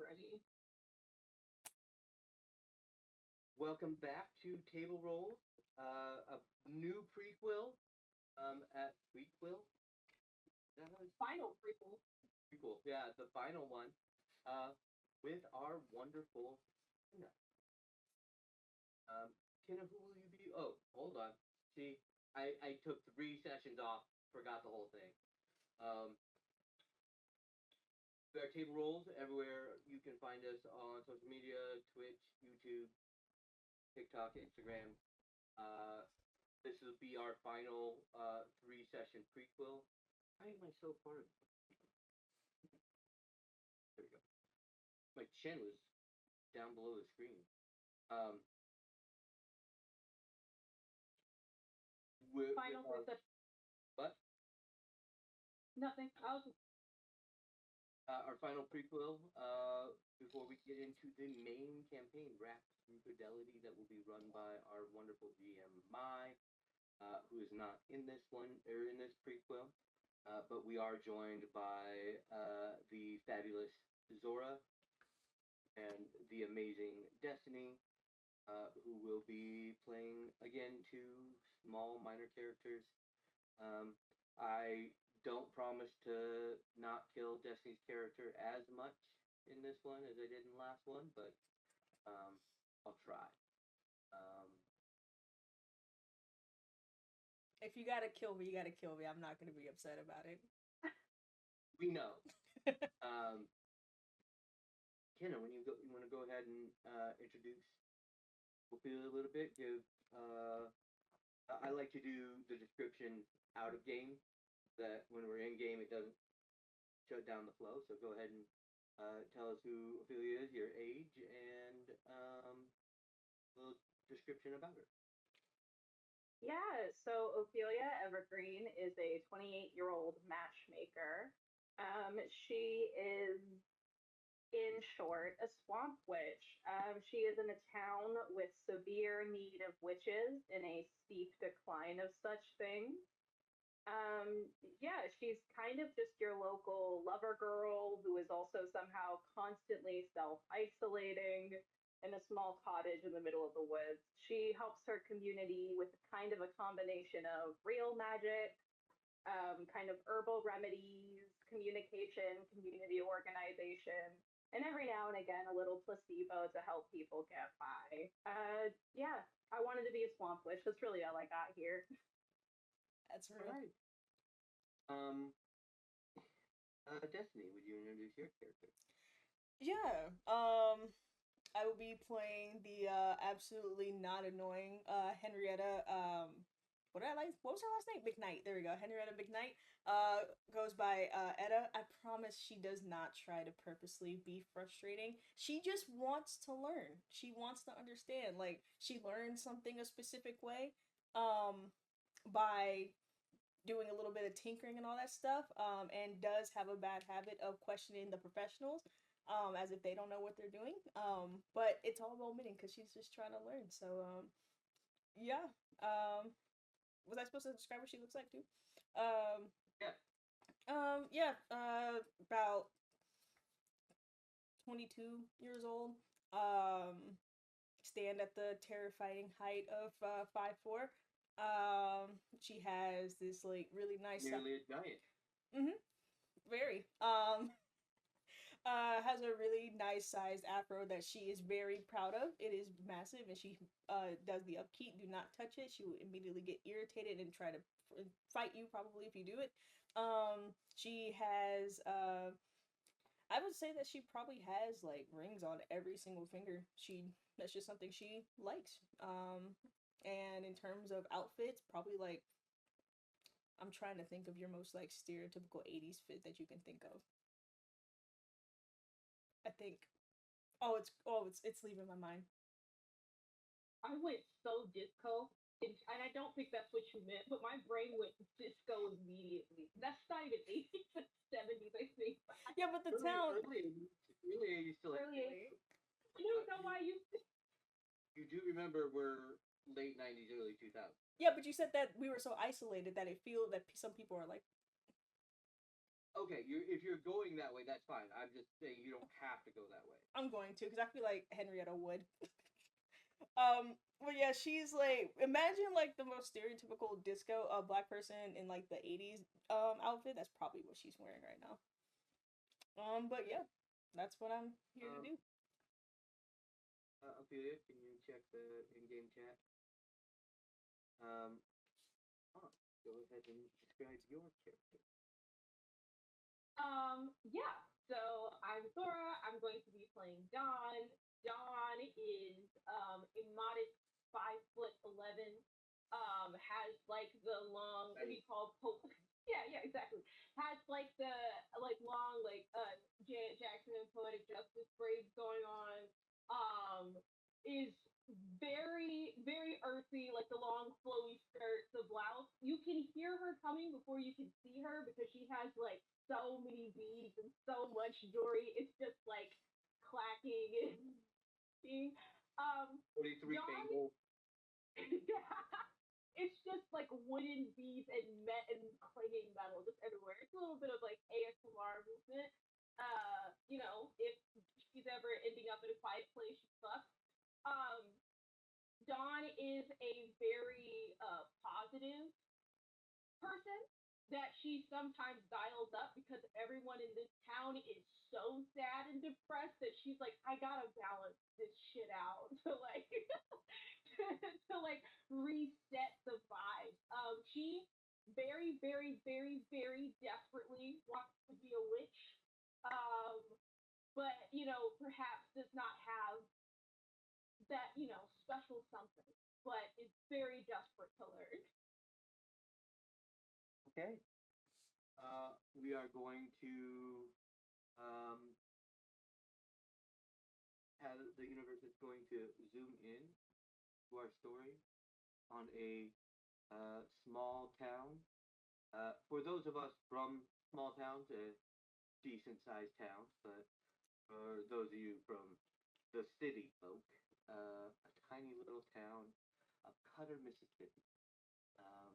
ready. Welcome back to Table Rolls, a new prequel. At prequel. Is that how it's Final prequel. prequel? Yeah, the final one. Uh, with our wonderful Kenna. Kenna, who will you be? Oh, hold on. See, I took 3 sessions off. Forgot the whole thing. Um, we are Table Rolls everywhere. You can find us on social media: Twitch, YouTube, TikTok, Instagram. Uh, this will be our final 3 session prequel. Why am I so far? There we go. My chin was down below the screen. Um, Final with three sessions. what? Nothing. I was Our final prequel. Before we get into the main campaign, Wrath through Fidelity, that will be run by our wonderful GM Mai, who is not in this one or in this prequel. But we are joined by the fabulous Zora and the amazing Destiny, who will be playing again two small minor characters. Um, I don't promise to not kill Destiny's character as much in this one as I did in the last one, but um, I'll try. Um, If you gotta kill me, you gotta kill me. I'm not gonna be upset about it. we know. Um, Kenna, when you want to go ahead and introduce Ophelia a little bit, give I like to do the description out of game. That when we're in game, it doesn't shut down the flow. So go ahead and tell us who Ophelia is, your age, and a little description about her. Yeah, so Ophelia Evergreen is a 28-year-old matchmaker. She is, in short, a swamp witch. She is in a town with severe need of witches in a steep decline of such things. Yeah, she's kind of just your local lover girl who is also somehow constantly self isolating in a small cottage in the middle of the woods. She helps her community with kind of a combination of real magic, kind of herbal remedies, communication, community organization, and every now and again a little placebo to help people get by. Yeah, I wanted to be a swamp witch. That's really all I got here. That's All real. right. Destiny, would you introduce your character? Yeah. I will be playing the absolutely not annoying Henrietta. What did I like? What was her last name? McKnight. There we go. Henrietta McKnight. Goes by Etta. I promise she does not try to purposely be frustrating. She just wants to learn. She wants to understand. Like she learns something a specific way, by doing a little bit of tinkering and all that stuff, and does have a bad habit of questioning the professionals, as if they don't know what they're doing. But it's all well-meaning because she's just trying to learn. So, yeah. Was I supposed to describe what she looks like too? Um, Yeah. yeah. About 22 years old. Stand at the terrifying height of 5'4". She has this like really nice. Nearly a giant. Mm-hmm. Very. Has a really nice sized afro that she is very proud of. It is massive, and she does the upkeep. Do not touch it. She will immediately get irritated and try to fight you probably if you do it. She has I would say that she probably has like rings on every single finger. That's just something she likes. And in terms of outfits, probably like I'm trying to think of your most like stereotypical 80s fit that you can think of. I think it's leaving my mind. I went so disco, and I don't think that's what you meant, but my brain went disco immediately. That's not even 80s and 70s, I think. Yeah, but the Early, town. you still like Early 80s. I don't know why you. you do remember we're late '90s, early 2000s. Yeah, but you said that we were so isolated that it feel that some people are like. Okay, if you're going that way, that's fine. I'm just saying you don't have to go that way. I'm going to because I feel like Henrietta would. But yeah, she's like imagine like the most stereotypical disco black person in like the 80s outfit. That's probably what she's wearing right now. But Okay. yeah, that's what I'm here to Um, do. Ophelia, can you check the in-game chat? Um, go ahead and describe your character. Yeah. So I'm Thora. I'm going to be playing Dawn. Dawn is a modest 5'11". Has like the long what do you Nice. call yeah, yeah, exactly. Has like the like long like Janet Jackson and Poetic Justice braids going on. Um, is very very earthy, like the long flowy skirt, the blouse. You can hear her coming before you can see her because she has like so many beads and so much jewelry. It's just like clacking and Forty-three Dawn. Bangle. It's just like wooden beads and and clanging metal just everywhere. It's a little bit of like ASMR movement. If she's ever ending up in a quiet place, she fucks. Um, Dawn is a very positive person that she sometimes dials up because everyone in this town is so sad and depressed that she's like, I gotta balance this shit out to like to like reset the vibe. She very, very, very, very desperately wants to be a witch. Um, but perhaps does not have that, special something, but is very desperate to learn. Okay. We are going to um, have the universe is going to zoom in to our story on a small town. For those of us from small towns, decent sized towns, but for those of you from the city folk, a tiny little town of Cutter, Mississippi. Um,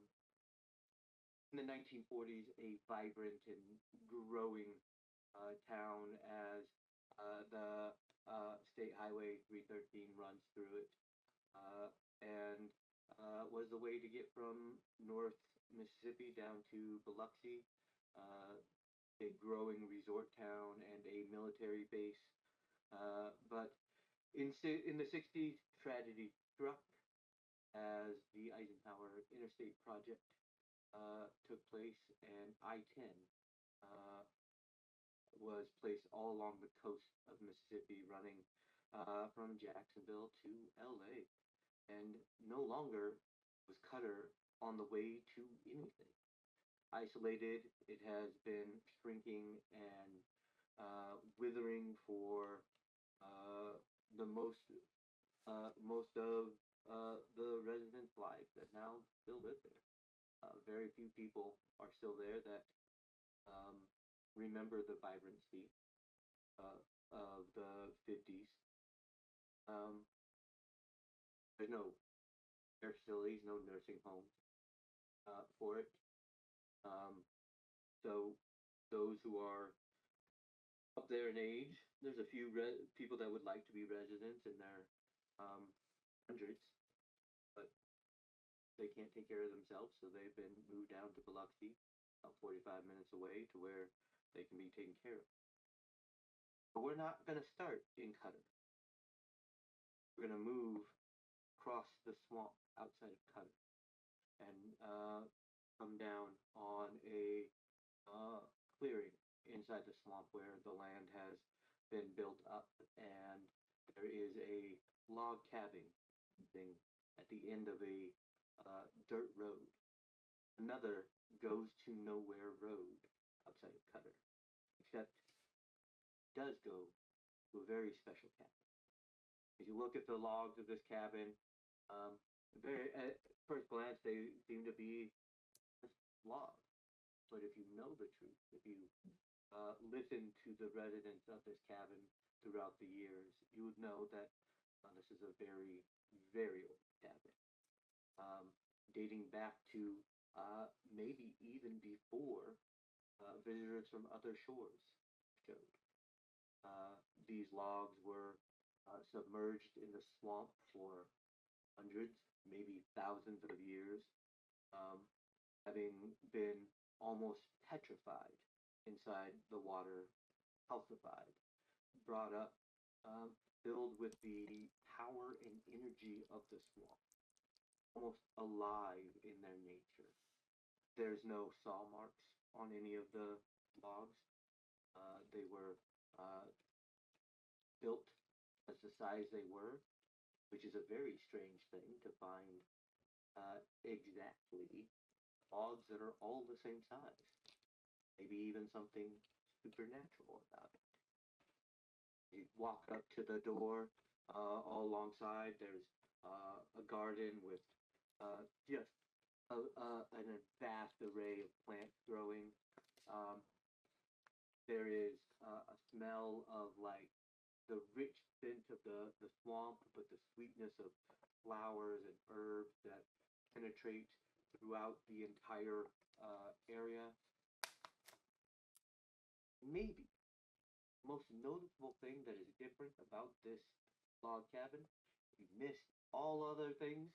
in the 1940s, a vibrant and growing town as the State Highway 313 runs through it, and was the way to get from North Mississippi down to Biloxi, a growing resort town and a military base. But in the 60s, tragedy struck as the Eisenhower Interstate Project took place, and I-10 uh, was placed all along the coast of Mississippi, running from Jacksonville to LA. And no longer was Cutter on the way to anything. Isolated, it has been shrinking and withering for uh, the most of the residents' lives that now still live there. Very few people are still there that um, remember the vibrancy uh, of the 50s. Um, there's no care facilities, no nursing homes for it. Um, so those who are up there in age, there's a few people that would like to be residents in their um, hundreds, but they can't take care of themselves, so they've been moved down to Biloxi, about 45 minutes away, to where they can be taken care of. But we're not going to start in Cutter. We're going to move across the swamp outside of Cutter and come down on a uh, clearing inside the swamp where the land has been built up, and there is a log cabin thing at the end of a dirt road. Another goes to nowhere road outside of Cutter, except it does go to a very special cabin. As you look at the logs of this cabin, very at first glance they seem to be just logs. But if you know the truth, if you listen to the residents of this cabin throughout the years, you would know that this is a very, very old cabin, um, dating back to maybe even before visitors from other shores showed. Uh, these logs were submerged in the swamp for hundreds, maybe thousands of years, um, having been almost petrified inside the water, calcified, brought up, um, filled with the power and energy of the swamp, almost alive in their nature. There's no saw marks on any of the logs. They were uh, built as the size they were, which is a very strange thing to find exactly logs that are all the same size. Maybe even something supernatural about it. You walk up to the door, all alongside, there's a garden with just a vast array of plants growing. Um, there is a smell of like the rich scent of the swamp, but the sweetness of flowers and herbs that penetrate throughout the entire area. Maybe the most noticeable thing that is different about this log cabin, you missed all other things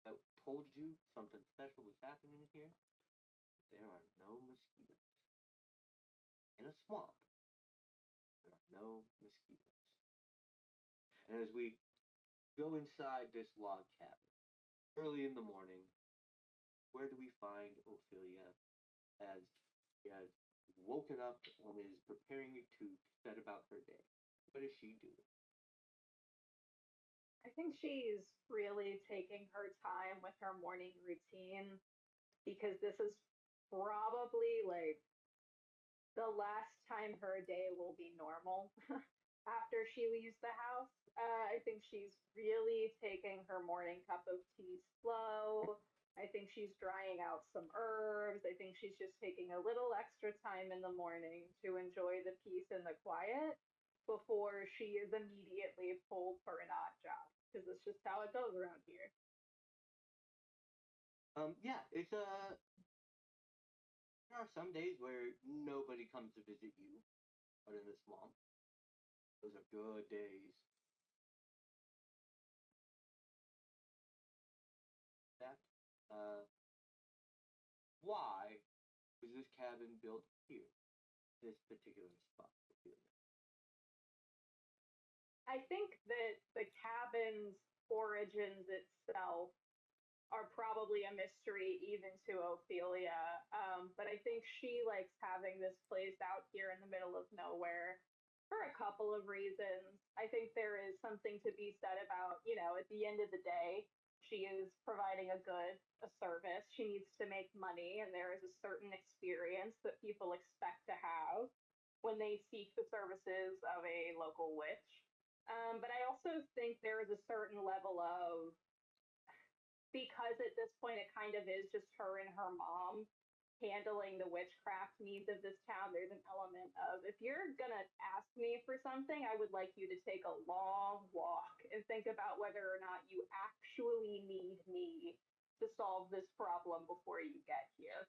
that told you something special was happening here. There are no mosquitoes. In a swamp, there are no mosquitoes. And as we go inside this log cabin, early in the morning, where do we find Ophelia as she has woken up and is preparing to set about her day? What is she doing? I think she's really taking her time with her morning routine because this is probably like the last time her day will be normal after she leaves the house. I think she's really taking her morning cup of tea slow. I think she's drying out some herbs. I think she's just taking a little extra time in the morning to enjoy the peace and the quiet before she is immediately pulled for an odd job because it's just how it goes around here. Yeah, it's there are some days where nobody comes to visit you, but in the swamp, those are good days. That, uh, why was this cabin built here, this particular spot? I think that the cabin's origins itself are probably a mystery even to Ophelia. But I think she likes having this place out here in the middle of nowhere for a couple of reasons. I think there is something to be said about, at the end of the day, she is providing a good, a service. She needs to make money, and there is a certain experience that people expect to have when they seek the services of a local witch. But I also think there is a certain level of, because at this point it kind of is just her and her mom handling the witchcraft needs of this town. There's an element of, if you're gonna ask me for something, I would like you to take a long walk and think about whether or not you actually need me to solve this problem before you get here.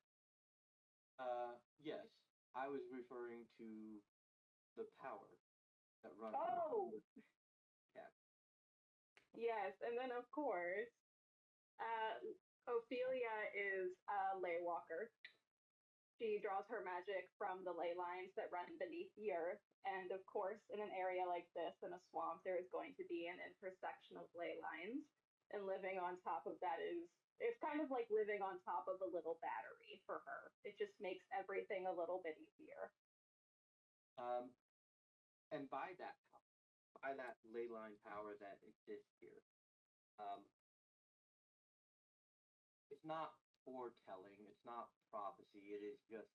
Yes, I was referring to the power that runs Oh, the cabin. yes, and then of course, uh, Ophelia is a ley walker. She draws her magic from the ley lines that run beneath the earth. And of course, in an area like this, in a swamp, there is going to be an intersection of ley lines. And living on top of that is, it's kind of like living on top of a little battery for her. It just makes everything a little bit easier. Um, and by that ley line power that exists here, um, it's not foretelling, it's not prophecy, it is just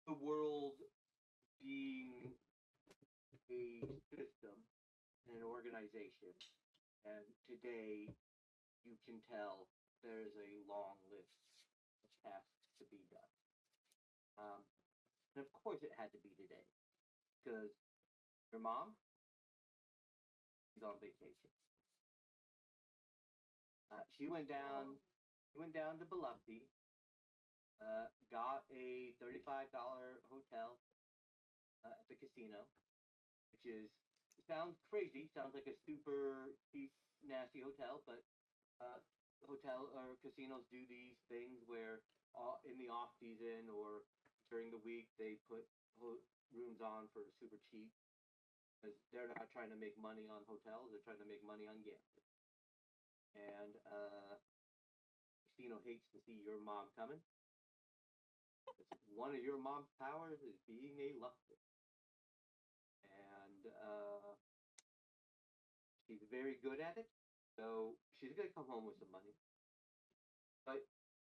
the world being a system and an organization. And today, you can tell there's a long list of tasks to be done. Um, and of course, it had to be today because your mom is on vacation. She went down. Oh, She went down to Biloxi got a $35 hotel at the casino, which is sounds crazy. Sounds like a super cheap, nasty hotel, but uh, hotel or casinos do these things where in the off season or during the week they put rooms on for super cheap because they're not trying to make money on hotels; they're trying to make money on gambling. And casino hates to see your mom coming. One of your mom's powers is being a luster, and she's very good at it. So she's gonna come home with some money. But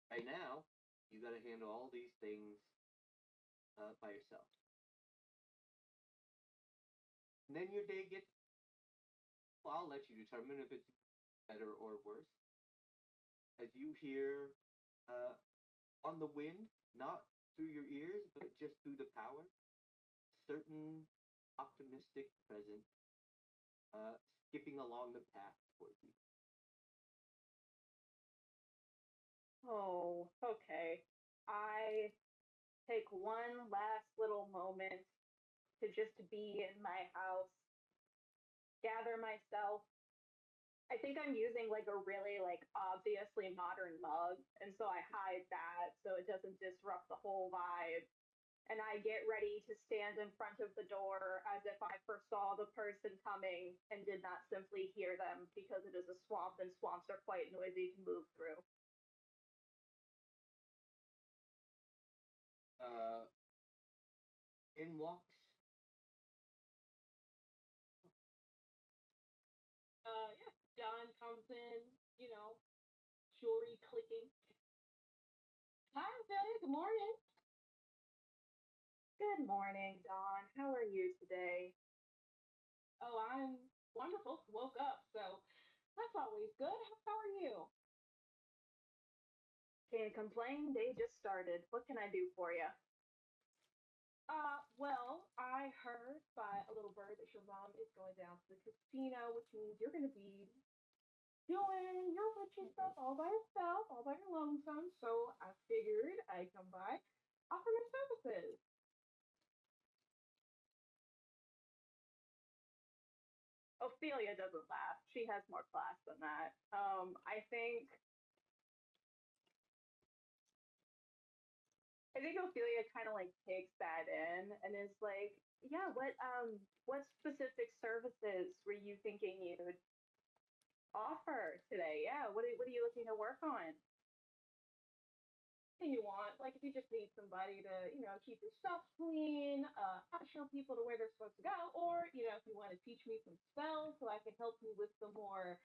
right now, you got to handle all these things by yourself. And then your day gets. Well, I'll let you determine if it's better or worse. As you hear uh, on the wind, not through your ears, but just through the power, certain optimistic presence uh, skipping along the path towards you. Oh, okay. I take one last little moment to just be in my house, gather myself. I think I'm using like a really like obviously modern mug, and so I hide that so it doesn't disrupt the whole vibe. And I get ready to stand in front of the door as if I foresaw the person coming and did not simply hear them because it is a swamp and swamps are quite noisy to move through. Uh, in walks. Yeah, John comes in, you know, jewelry clicking. Hi, Ophelia. Good morning. Good morning, Dawn. How are you today? Oh, I'm wonderful. Woke up, so that's always good. How are you? Can't complain. Day just started. What can I do for you? Well, I heard by a little bird that your mom is going down to the casino, which means you're going to be doing your witchy stuff all by yourself, all by your lonesome. So I figured I'd come by, offer my services. Ophelia doesn't laugh. She has more class than that. I think Ophelia kind of like takes that in and is like, yeah, what specific services were you thinking you would offer today? Yeah, what are you looking to work on? Anything you want. Like if you just need somebody to, keep your stuff clean, show people to where they're supposed to go, or, if you want to teach me some spells so I can help you with some more,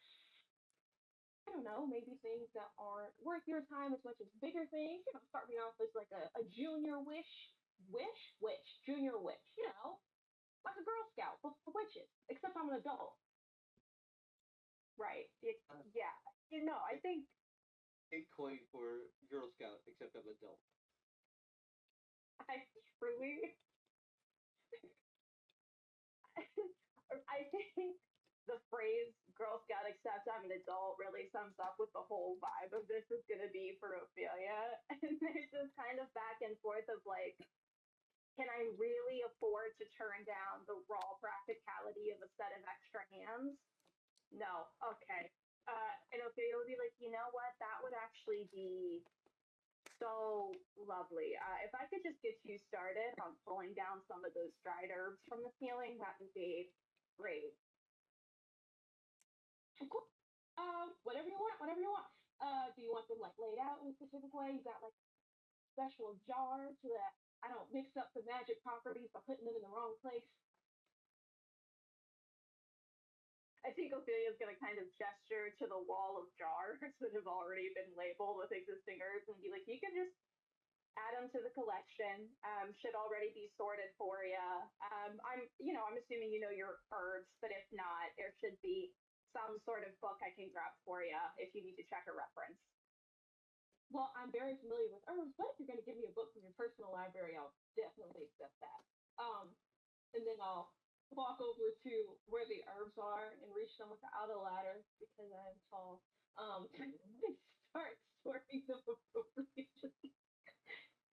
I don't know, maybe things that aren't worth your time as much as bigger things. Start me off as like a junior junior witch, like a Girl Scout for witches, except I'm an adult. Right. Yeah. I think A coin for Girl Scout, except I'm adult. I truly I think the phrase Girl Scout accepts I'm an adult really sums up what the whole vibe of this is going to be for Ophelia. And there's this kind of back and forth of like, can I really afford to turn down the raw practicality of a set of extra hands? No. Okay. And Ophelia would be like, you know what? That would actually be so lovely. If I could just get you started on pulling down some of those dried herbs from the ceiling, that would be great. Cool. Whatever you want, whatever you want. Do you want them like laid out in a specific way? You got like special jars so that I don't mix up the magic properties by putting them in the wrong place. I think Ophelia's going to kind of gesture to the wall of jars that have already been labeled with existing herbs and be like, you can just add them to the collection. Should already be sorted for you. I'm assuming you know your herbs, but if not, there should be some sort of book I can grab for you if you need to check a reference. Well, I'm very familiar with herbs, but if you're going to give me a book from your personal library, I'll definitely accept that. And then I'll walk over to where the herbs are and reach them without a ladder because I'm tall. And start sorting them appropriately.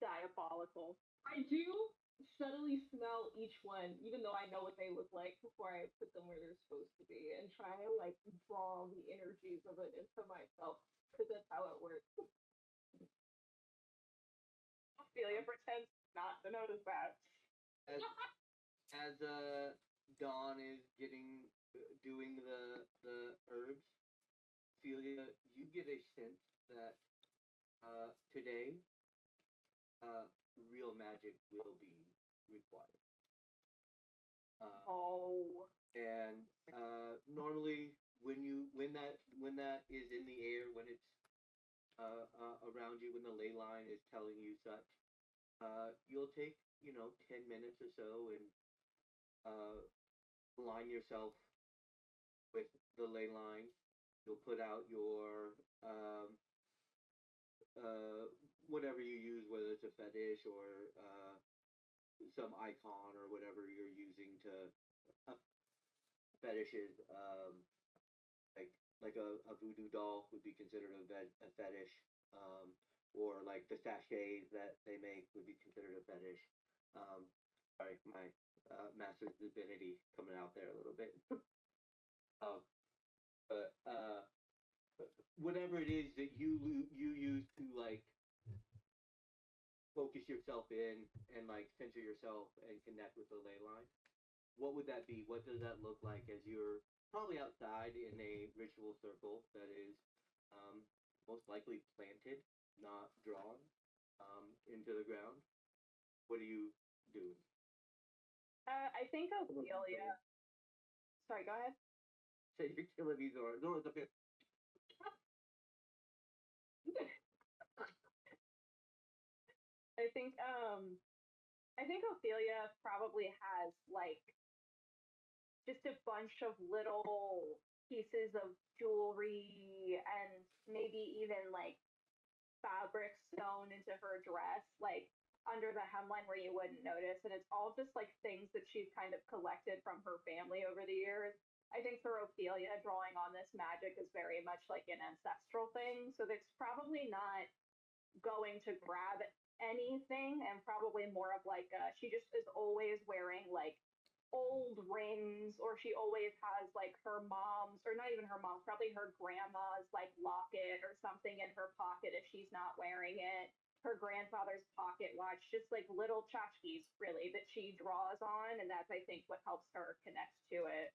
Diabolical. I do subtly smell each one, even though I know what they look like before I put them where they're supposed to be, and try to like draw the energies of it into myself because that's how it works. Ophelia pretends not to notice that. As Dawn is getting doing the herbs, Ophelia, you get a sense that today real magic will be required. Oh. And normally when that is in the air, when it's around you, when the ley line is telling you such, you'll take 10 minutes or so and uh, align yourself with the ley line. You'll put out your uh, whatever you use, whether it's a fetish or some icon or whatever you're using to uh, fetishes. Like a voodoo doll would be considered a fetish, or like the sachets that they make would be considered a fetish. Um, sorry, my master's divinity coming out there a little bit. um, but whatever it is that you use to like focus yourself in and like center yourself and connect with the ley line, what would that be? What does that look like as you're probably outside in a ritual circle that is um, most likely planted, not drawn into the ground? What are you doing? I think Ophelia. Sorry, go ahead. Say you're killing these or Zora's up here. I think Ophelia probably has like just a bunch of little pieces of jewelry and maybe even like fabric sewn into her dress, like under the hemline where you wouldn't notice. And it's all just like things that she's kind of collected from her family over the years. I think for Ophelia, drawing on this magic is very much like an ancestral thing. So that's probably not going to grab anything, and probably more of like she just is always wearing like old rings, or she always has like her mom's, or not even her mom's, probably her grandma's like locket or something in her pocket if she's not wearing it, her grandfather's pocket watch, just like little tchotchkes really that she draws on, and that's I think what helps her connect to it.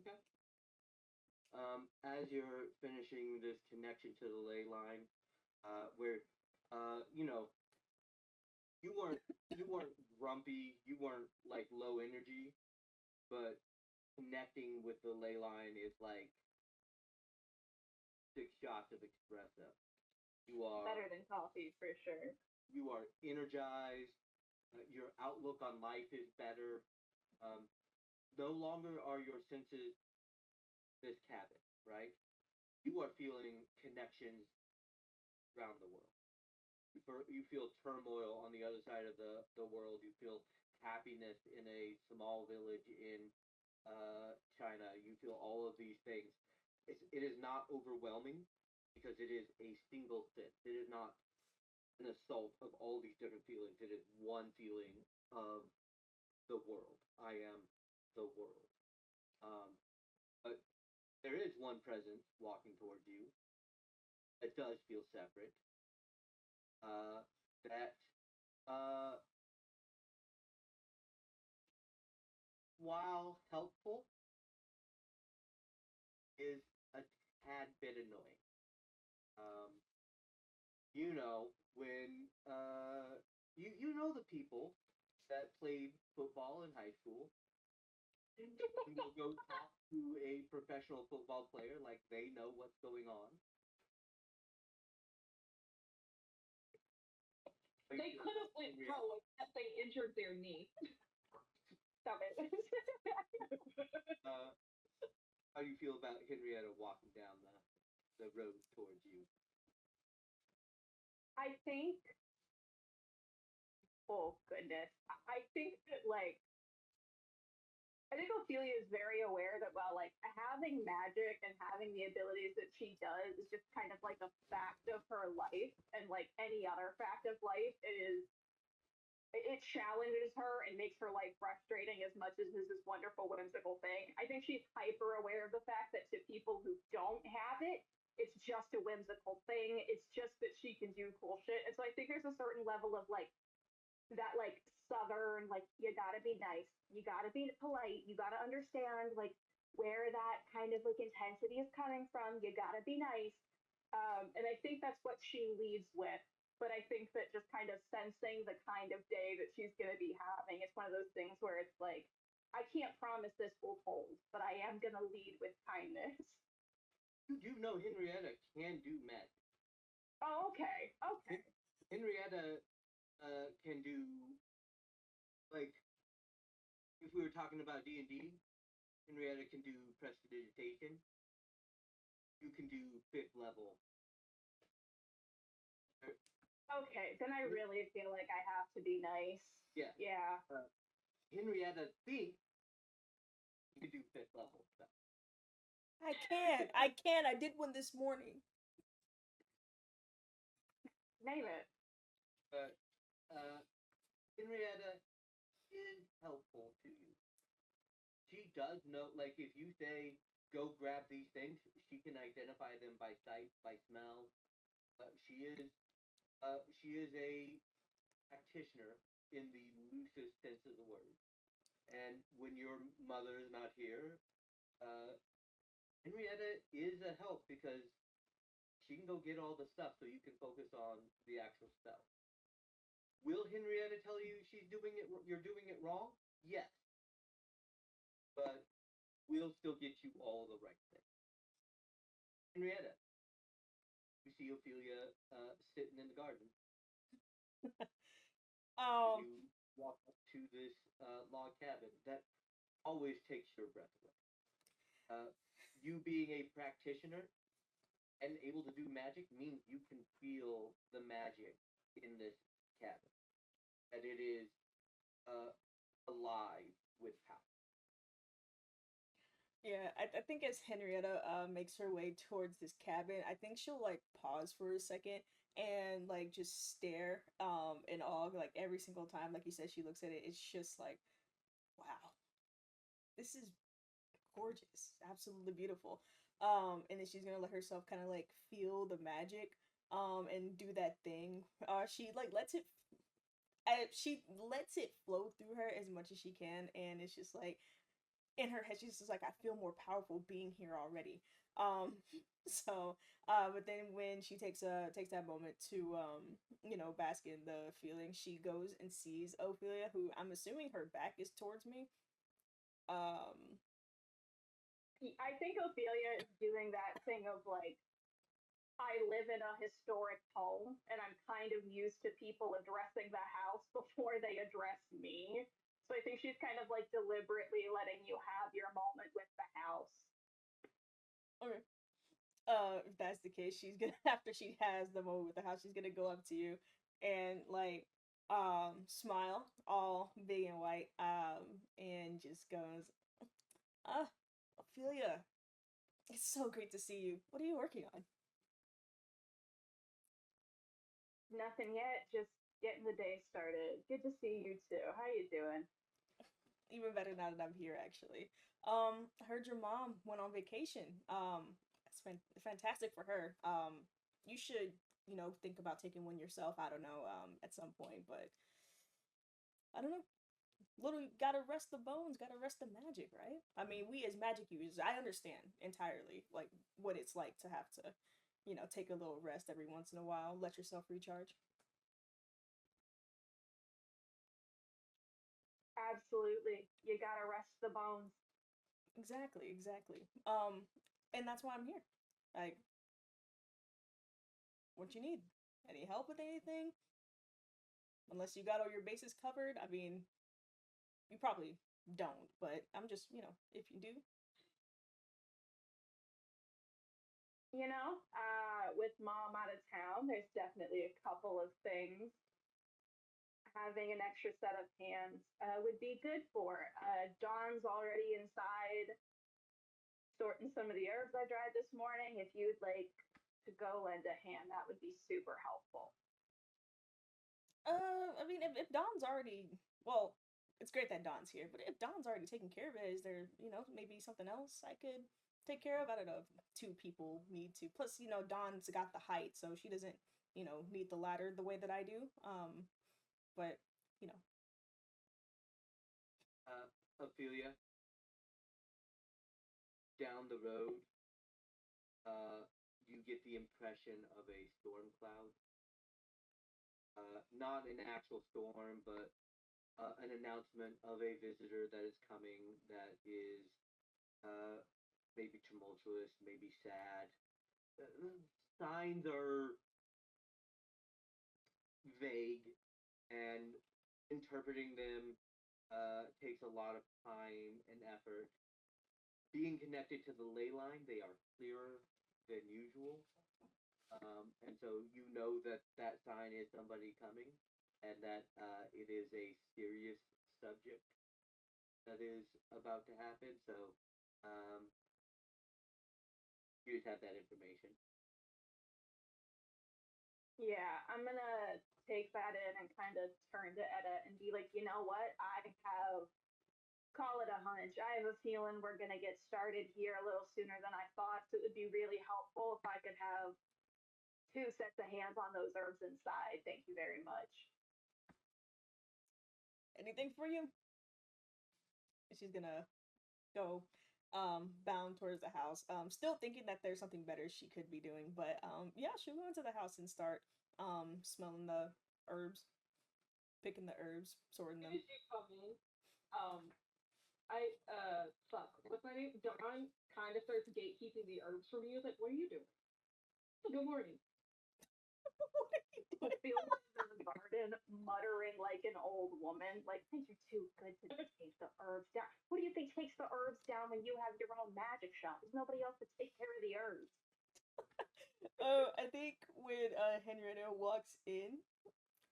Okay. As you're finishing this connection to the ley line, where you know you weren't grumpy, you weren't like low energy, but connecting with the ley line is like 6 shots of espresso. You are Better than coffee for sure. you are energized. Your outlook on life is better. Um, no longer are your senses this cabin, right? You are feeling connections around the world. You feel turmoil on the other side of the world. You feel happiness in a small village in China. You feel all of these things. It is not overwhelming because it is a single sense. It is not an assault of all these different feelings. It is one feeling of the world. I am the world. Um, but there is one presence walking towards you that does feel separate. That uh, while helpful, is a tad bit annoying. Um, when you know the people that played football in high school, and you'll go talk to a professional football player like they know what's going on. Like, They could have went pro except they injured their knee. Stop it. uh, how do you feel about Henrietta walking down the road towards you? I think, oh goodness, I think that like I think Ophelia is very aware that while like having magic and having the abilities that she does is just kind of like a fact of her life, and like any other fact of life, it challenges her and makes her life frustrating as much as this is wonderful, whimsical thing. I think she's hyper aware of the fact that to people who don't have it, it's just a whimsical thing. It's just that she can do cool shit. And so I think there's a certain level of like that like southern, like you gotta be nice, you gotta be polite, you gotta understand like where that kind of like intensity is coming from, you gotta be nice. And I think that's what she leads with. But I think that just kind of sensing the kind of day that she's going to be having, it's one of those things where it's like, I can't promise this will hold, but I am going to lead with kindness. You do know Henrietta can do magic. Oh, okay. Okay. Henrietta can do, like, if we were talking about D&D, Henrietta can do prestidigitation. You can do 5th level. Okay, then I really feel like I have to be nice. Yeah. Yeah. Henrietta thinks you can do 5th level stuff. I can. I did one this morning. Name it. But Henrietta is helpful to you. She does know, like, if you say, go grab these things, she can identify them by sight, by smell. She is a practitioner in the loosest sense of the word. And when your mother is not here, Henrietta is a help because she can go get all the stuff so you can focus on the actual stuff. Will Henrietta tell you you're doing it wrong? Yes. But we'll still get you all the right things. Henrietta, you see Ophelia sitting in the garden. You walk up to this log cabin that always takes your breath away. You being a practitioner and able to do magic means you can feel the magic in this cabin. That it is alive with power. Yeah, I think as Henrietta makes her way towards this cabin, I think she'll like pause for a second and like just stare in awe like every single time like you said she looks at it. It's just like, wow, this is gorgeous, absolutely beautiful. And then she's gonna let herself kind of like feel the magic and do that thing. She like lets it she lets it flow through her as much as she can, and it's just like in her head she's just like, I feel more powerful being here already. So but then when she takes that moment to bask in the feeling, she goes and sees Ophelia, who I'm assuming her back is towards me. I think Ophelia is doing that thing of like, I live in a historic home and I'm kind of used to people addressing the house before they address me. So I think she's kind of like deliberately letting you have your moment with the house. Okay. If that's the case, she's gonna after she has the moment with the house, she's gonna go up to you and like smile all big and white and just goes, ah, Ophelia, it's so great to see you. What are you working on? Nothing yet, just getting the day started. Good to see you too. How you doing? Even better now that I'm here, actually. I heard your mom went on vacation. It's been fantastic for her. You should, think about taking one yourself. I don't know, at some point, but I don't know. Little gotta rest the bones, gotta rest the magic, right? I mean, we as magic users, I understand entirely like what it's like to have to, take a little rest every once in a while, let yourself recharge. Absolutely. You gotta rest the bones. Exactly, exactly. And that's why I'm here. Like, what you need? Any help with anything? Unless you got all your bases covered. I mean, you probably don't, but I'm just, if you do. With mom out of town, there's definitely a couple of things having an extra set of hands would be good for. Dawn's already inside sorting some of the herbs I dried this morning. If you'd like to go lend a hand, that would be super helpful. I mean, if Dawn's already, well, it's great that Dawn's here, but if Dawn's already taking care of it, is there, maybe something else I could take care of? I don't know if two people need to. Plus, Dawn's got the height, so she doesn't, need the ladder the way that I do. But, you know. Ophelia, down the road, you get the impression of a storm cloud. Not an actual storm, but an announcement of a visitor that is coming that is maybe tumultuous, maybe sad. Signs are vague, and interpreting them takes a lot of time and effort. Being connected to the ley line, they are clearer than usual. And so you know that that sign is somebody coming, and that it is a serious subject that is about to happen. So um, you just have that information. Yeah, I'm gonna take that in and kind of turn to Etta and be like, you know what? I have, call it a hunch. I have a feeling we're gonna get started here a little sooner than I thought. So it would be really helpful if I could have two sets of hands on those herbs inside. Thank you very much. Anything for you? She's gonna go bound towards the house. Still thinking that there's something better she could be doing, but yeah, she'll go into the house and start smelling the herbs, picking the herbs, sorting them. As you come in, what's my name? Dawn kind of starts gatekeeping the herbs from you. Like, what are you doing? Good morning. Ophelia in the garden, muttering like an old woman, like, things are too good to take the herbs down. Who do you think takes the herbs down when you have your own magic shop? There's nobody else to take care of the herbs. I think when Henrietta walks in,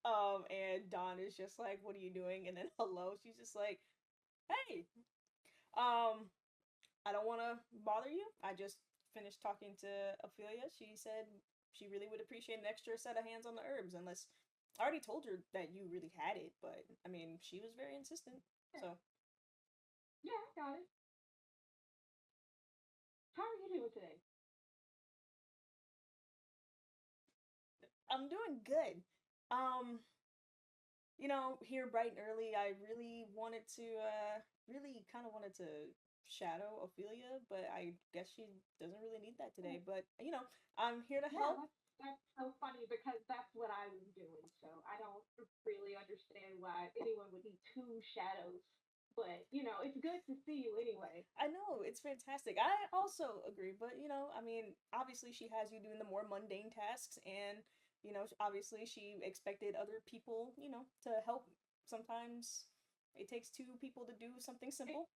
and Dawn is just like, "What are you doing?" And then hello, she's just like, "Hey, I don't want to bother you. I just finished talking to Ophelia. She said she really would appreciate an extra set of hands on the herbs, unless I already told her that you really had it, but I mean, she was very insistent. So Yeah, I got it. How are you doing today? I'm doing good. Um, here bright and early, I really wanted to, really kind of wanted to shadow Ophelia, but I guess she doesn't really need that today. But I'm here to Yeah, help. that's so funny because that's what I was doing. So I don't really understand why anyone would need two shadows. But it's good to see you anyway. I know it's fantastic. I also agree, but I mean, obviously she has you doing the more mundane tasks, and obviously she expected other people, to help. Sometimes it takes two people to do something simple.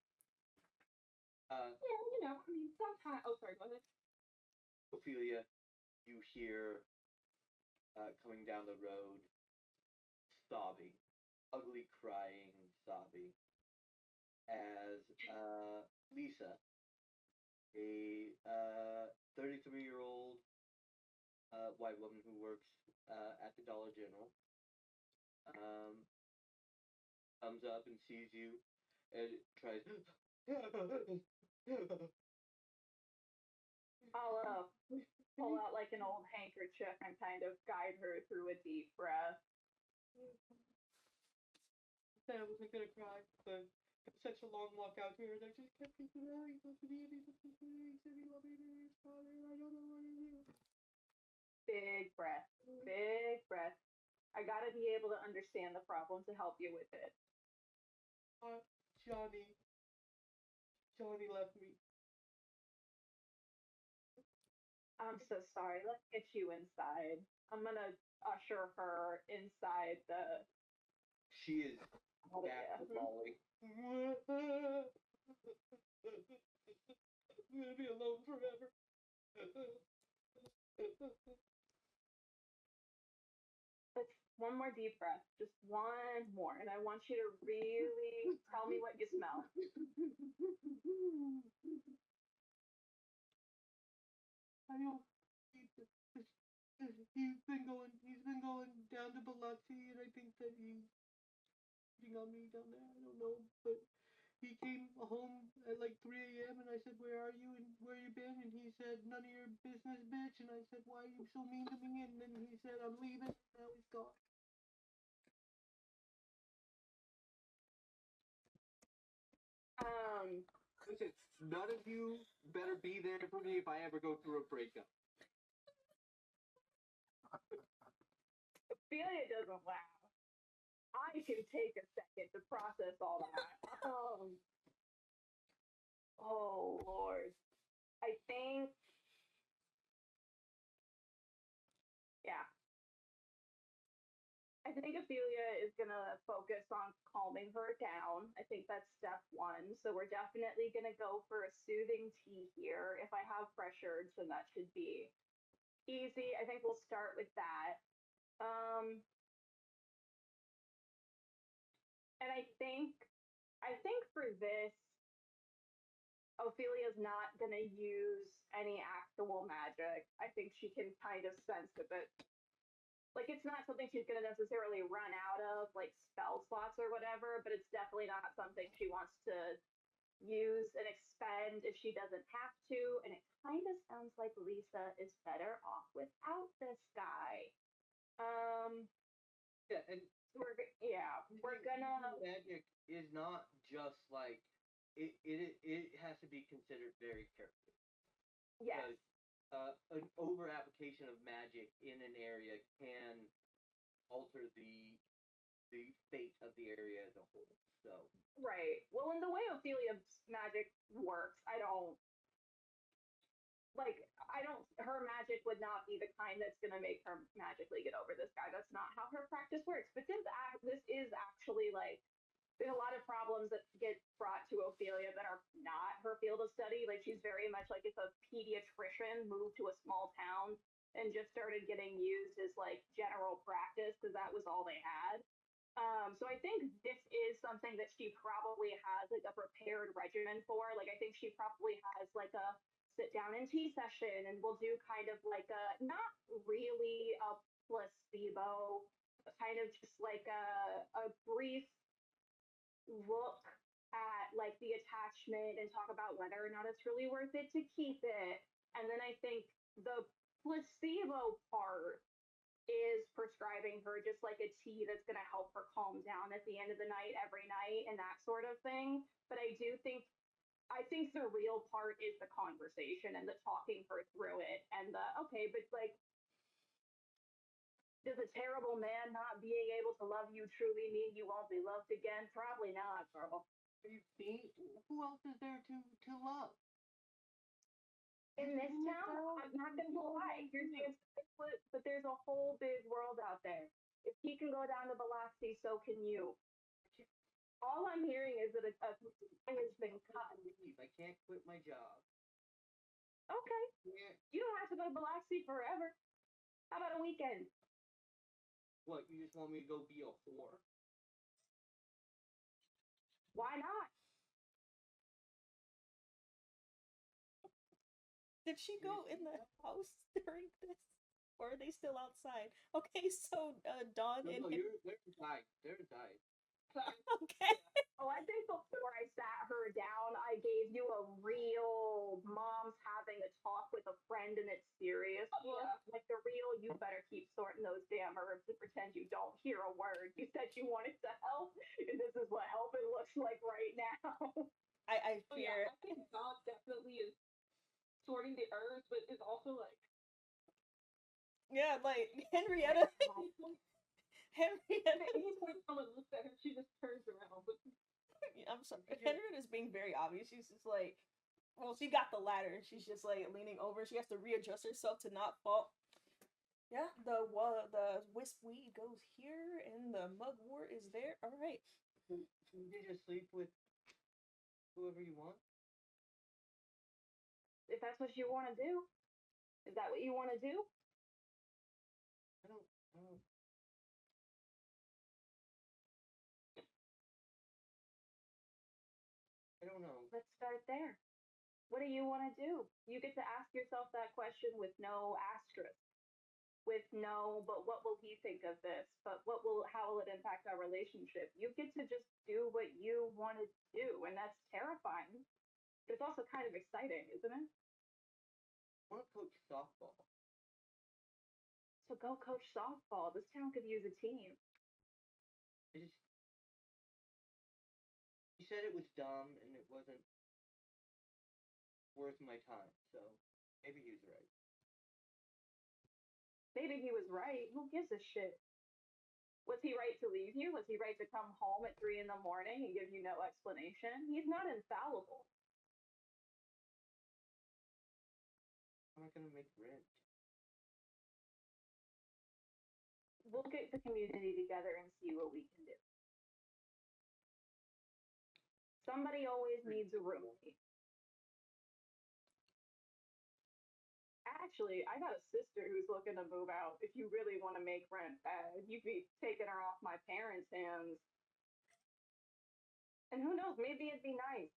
Yeah, I mean, sometimes. Oh, sorry. Go ahead. Ophelia, you hear coming down the road, sobbing, ugly crying, sobbing, as Lisa, a 33-year-old white woman who works at the Dollar General, um, comes up and sees you and tries. I'll pull out like an old handkerchief and kind of guide her through a deep breath. Said I wasn't gonna cry, but such a long walk out here, and I just kept thinking, oh, he's supposed to be in, he's supposed to be, he said he loved me, his father, I don't know what to do. Big breath. Big breath. I gotta be able to understand the problem to help you with it. Johnny. Johnny left me. I'm so sorry. Let's get you inside. I'm gonna usher her inside the. She is back to bawling. I'm gonna be alone forever. Let's one more more deep breath. Just one more. And I want you to really tell me what you smell. I don't. He's been going down to Biloxi, and I think that he's hitting on me down there. I don't know, but he came home at like 3 a.m. and I said, "Where are you and where you been?" And he said, "None of your business, bitch." And I said, "Why are you so mean to me?" And then he said, "I'm leaving." Now he's gone. Um, Listen, none of you better be there for me if I ever go through a breakup. Ophelia doesn't laugh. I can take a second to process all that. Oh Lord. I think, yeah. I think Ophelia is gonna focus on calming her down. I think that's step one. So we're definitely gonna go for a soothing tea here. If I have fresh herbs, then that should be easy. I think we'll start with that. Um, and I think for this, Ophelia's not gonna use any actual magic. I think she can kind of sense it, but like it's not something she's gonna necessarily run out of, like spell slots or whatever, but it's definitely not something she wants to use and expend if she doesn't have to. And it kind of sounds like Lisa is better off without this guy. Um, Yeah, and we're gonna magic is not just like it has to be considered very carefully. yes. Because an over application of magic in an area can alter the fate of the area as a whole. So Right. Well, in the way Ophelia's magic works, I don't, her magic would not be the kind that's going to make her magically get over this guy. That's not how her practice works. But this is actually like, there's a lot of problems that get brought to Ophelia that are not her field of study. Like, she's very much like if a pediatrician moved to a small town and just started getting used as like general practice because that was all they had. So I think this is something that she probably has like a prepared regimen for. Like, I think she probably has like a sit down and tea session, and we'll do kind of like a not really a placebo, but kind of just like a brief look at like the attachment and talk about whether or not it's really worth it to keep it. And then I think the placebo part is prescribing her just like a tea that's going to help her calm down at the end of the night every night and that sort of thing. But I think the real part is the conversation and the talking her through it and the okay, but like does a terrible man not being able to love you truly mean you won't be loved again? Probably not, girl. you see, who else is there to love? In this town, I'm not gonna lie, you're dancing barefoot, but there's a whole big world out there. If he can go down to Biloxi, so can you. All I'm hearing is that a guy has been cut. I can't quit my job. Okay, Yeah. you don't have to go to Biloxi forever. How about a weekend? What, you just want me to go be a whore? Why not? Did she go in the house during this? Or are they still outside? Okay, so Dawn No, and no, they're inside. They're inside. okay. Oh, I think before I sat her down, I gave you a real mom's having a talk with a friend and it's serious look. Yeah. Like the real, you better keep sorting those damn herbs and pretend you don't hear a word. You said you wanted to help, and this is what helping looks like right now. I So fear. yeah, I think Dog definitely is sorting the herbs, but is also like Yeah, like Henrietta. Henrietta. anytime someone looks at her, she just turns around. But I'm sorry. Henrietta's being very obvious. She's just like, well, she got the ladder and she's just like leaning over. She has to readjust herself to not fall. Yeah, the wisp weed goes here and the mugwort is there. All right. You can just sleep with whoever you want. If that's what you want to do, is that what you want to do? I don't. let's start there. What do you want to do? You get to ask yourself that question with no asterisk, with no, but what will he think of this? But how will it impact our relationship? You get to just do what you want to do, and that's terrifying. But it's also kind of exciting, isn't it? I want to coach softball. So go coach softball. This town could use a team. I just, he said it was dumb and it wasn't worth my time, so maybe he was right. Maybe he was right. Who gives a shit? Was he right to leave you? Was he right to come home at 3 in the morning and give you no explanation? He's not infallible. How am I gonna make rent? We'll get the community together and see what we can do. Somebody always needs a roommate. Actually, I got a sister who's looking to move out. If you really want to make rent bad, you'd be taking her off my parents' hands. And who knows, maybe it'd be nice.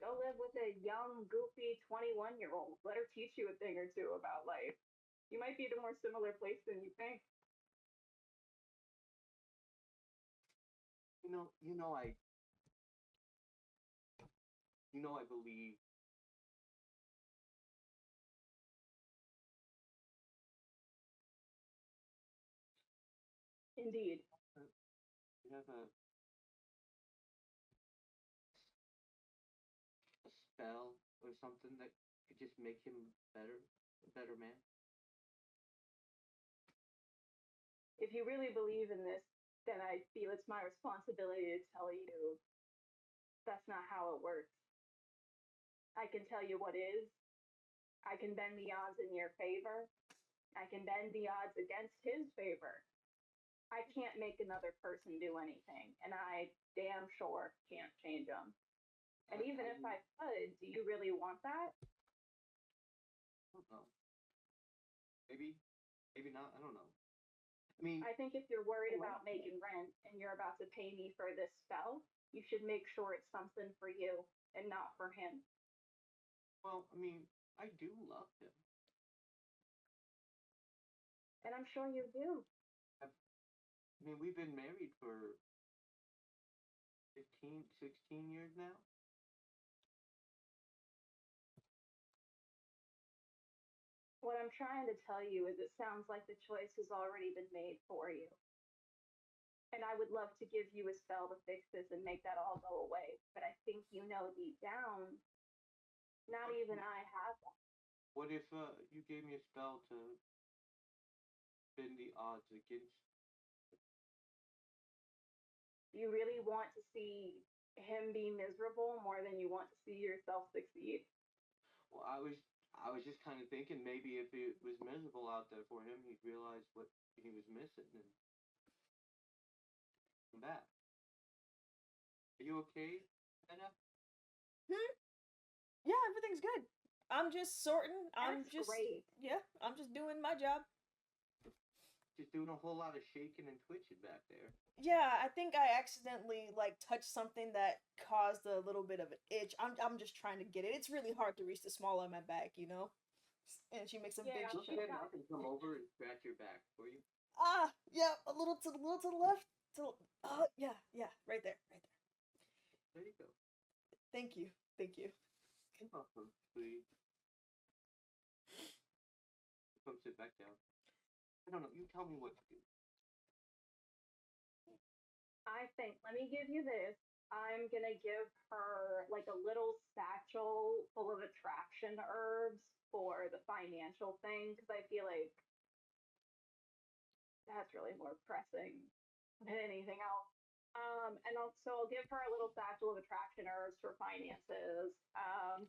Go live with a young, goofy 21-year-old. Let her teach you a thing or two about life. You might be at a more similar place than you think. I believe Indeed. you have a spell or something that could just make him a better man. If you really believe in this, then I feel it's my responsibility to tell you that's not how it works. I can tell you what is. I can bend the odds in your favor. I can bend the odds against his favor. I can't make another person do anything, and I damn sure can't change them. And even if I could, do you really want that? I don't know. Maybe, maybe not. I don't know. I mean, I think if you're worried about making rent and you're about to pay me for this spell, you should make sure it's something for you and not for him. well, I mean, I do love him. And I'm sure you do. I mean, we've been married for 15, 16 years now. What I'm trying to tell you is it sounds like the choice has already been made for you. And I would love to give you a spell to fix this and make that all go away. But I think you know deep down, not even I have that. What if you gave me a spell to bend the odds against? Do you really want to see him be miserable more than you want to see yourself succeed? Well, I was just kind of thinking maybe if it was miserable out there for him, he'd realize what he was missing and come back. Are you okay, Anna? Hmm? Yeah, everything's good. I'm just sorting. I'm That's just great. Yeah, I'm just doing my job. Just doing a whole lot of shaking and twitching back there. Yeah, I think I accidentally touched something that caused a little bit of an itch. I'm just trying to get it. It's really hard to reach the small of my back, you know. And she makes some big Yeah, Look shit. at I can come over and scratch your back for you. Ah, yeah, a little to the left. Yeah, yeah, right there, right there. There you go. Thank you, thank you. You're welcome, sweetie. Come sit back down. I don't know. You tell me what to do. I think, let me give you this. I'm gonna give her like a little satchel full of attraction herbs for the financial thing because I feel like that's really more pressing than anything else. And I'll give her a little satchel of attraction herbs for finances,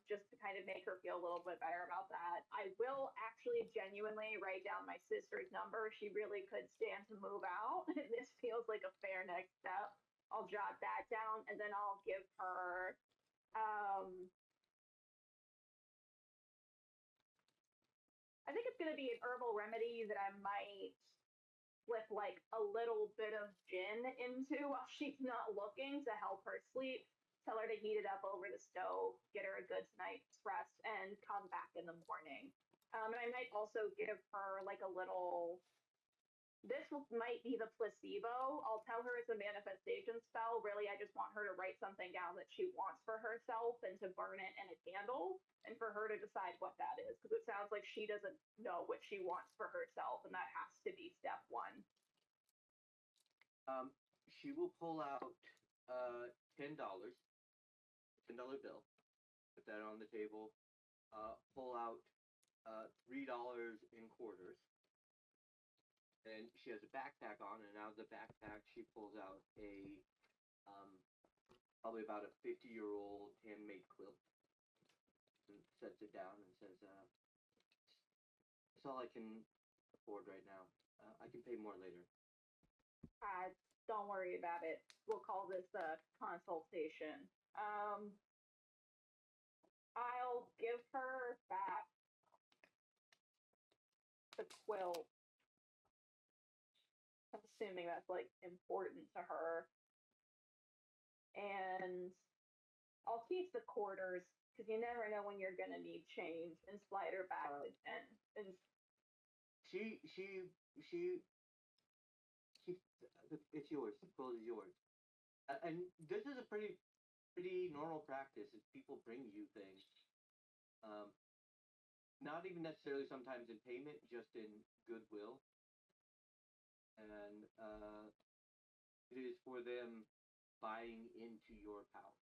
just to kind of make her feel a little bit better about that. I will actually genuinely write down my sister's number. She really could stand to move out. This feels like a fair next step. I'll jot that down and then I'll give her I think it's gonna be an herbal remedy that I might with like a little bit of gin into while she's not looking to help her sleep. tell her to heat it up over the stove, get her a good night's rest, and come back in the morning. And I might also give her like a little. Might be the placebo. I'll tell her it's a manifestation spell. Really, I just want her to write something down that she wants for herself and to burn it in a candle and for her to decide what that is. Because it sounds like she doesn't know what she wants for herself, and that has to be step one. She will pull out $10, $10 bill, put that on the table, pull out $3 in quarters. And she has a backpack on, and out of the backpack, she pulls out a probably about a 50-year-old handmade quilt and sets it down and says, "That's all I can afford right now. I can pay more later." Don't worry about it. We'll call this a consultation. I'll give her back the quilt. I'm assuming that's like important to her. And I'll keep the quarters because you never know when you're gonna need change, and slide her back the 10. And She it's yours. The quilt is yours. And this is a pretty normal practice. Is people bring you things, not even necessarily sometimes in payment, just in goodwill. And it is for them buying into your power.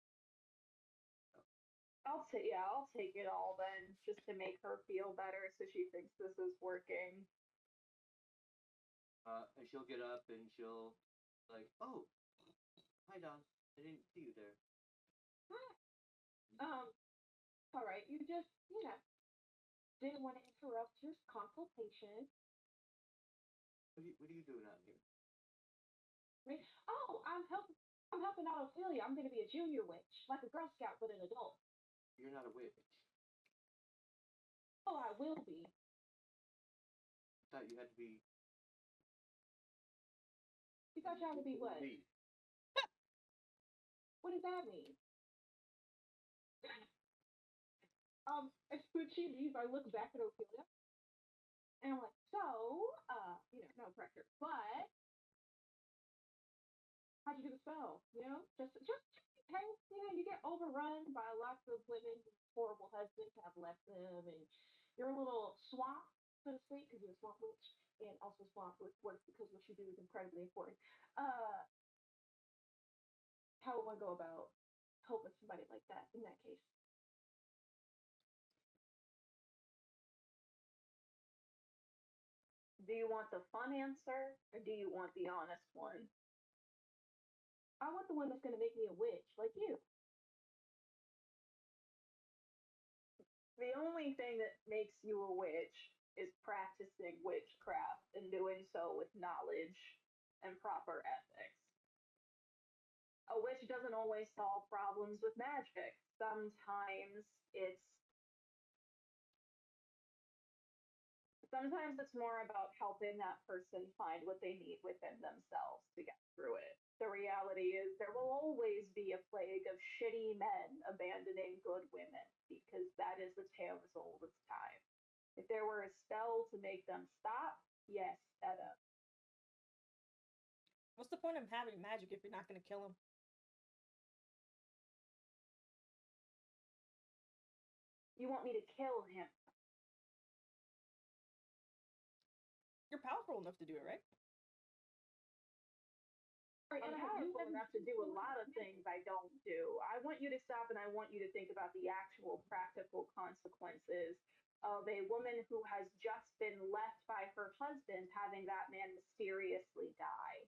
So, I'll take it all then, just to make her feel better, so she thinks this is working. and she'll get up and she'll like, "Oh, hi Don, I didn't see you there." All right, you just, didn't want to interrupt your consultation. What are you doing out here? Oh, I'm helping out Ophelia. I'm gonna be a junior witch, like a Girl Scout but an adult. You're not a witch. Oh, I will be. I thought you had to be. You thought y'all to be what? Leave. What does that mean? As soon as she leaves, I look back at Ophelia and I'm like, so, no pressure, but how'd you do the spell? Just in case, you get overrun by lots of women whose horrible husbands have left them, and you're a little swamped, so to speak, because you're a swamp witch, and also swamped with work because what you do is incredibly important. How would one go about helping somebody like that in that case? Do you want the fun answer or do you want the honest one? I want the one that's gonna make me a witch, like you. The only thing that makes you a witch is practicing witchcraft and doing so with knowledge and proper ethics. A witch doesn't always solve problems with magic. it's sometimes it's more about helping that person find what they need within themselves to get through it. The reality is there will always be a plague of shitty men abandoning good women, because that is the tale as old as time. If there were a spell to make them stop, yes, Edda. What's the point of having magic if you're not gonna kill him? You want me to kill him? You're powerful enough to do it, right? I'm powerful enough to do a lot of things I don't do. I want you to stop, and I want you to think about the actual practical consequences of a woman who has just been left by her husband, having that man mysteriously die.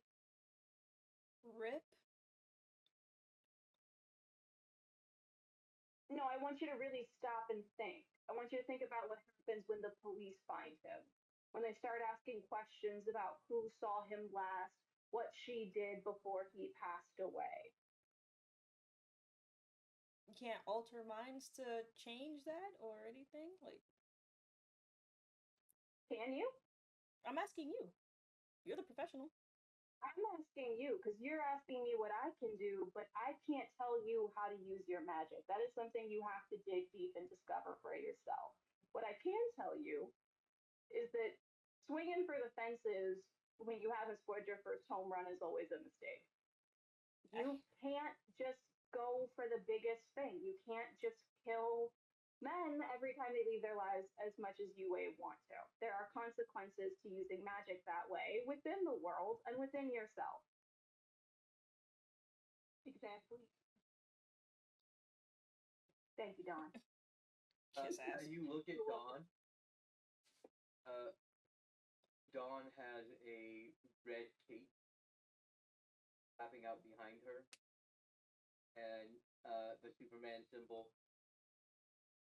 Rip. No, I want you to really stop and think. I want you to think about what happens when the police find him. When they start asking questions about who saw him last, what she did before he passed away. You can't alter minds to change that or anything? Like, Can you? I'm asking you. You're the professional. I'm asking you because you're asking me what I can do, but I can't tell you how to use your magic. That is something you have to dig deep and discover for yourself. What I can tell you is that swinging for the fences when you haven't scored your first home run is always a mistake. You can't just go for the biggest thing. You can't just kill men every time they leave their lives as much as you may want to. There are consequences to using magic that way within the world and within yourself. Exactly. Thank you, Dawn. Kiss ass. You look at Dawn. Uh, Dawn has a red cape wrapping out behind her, and the Superman symbol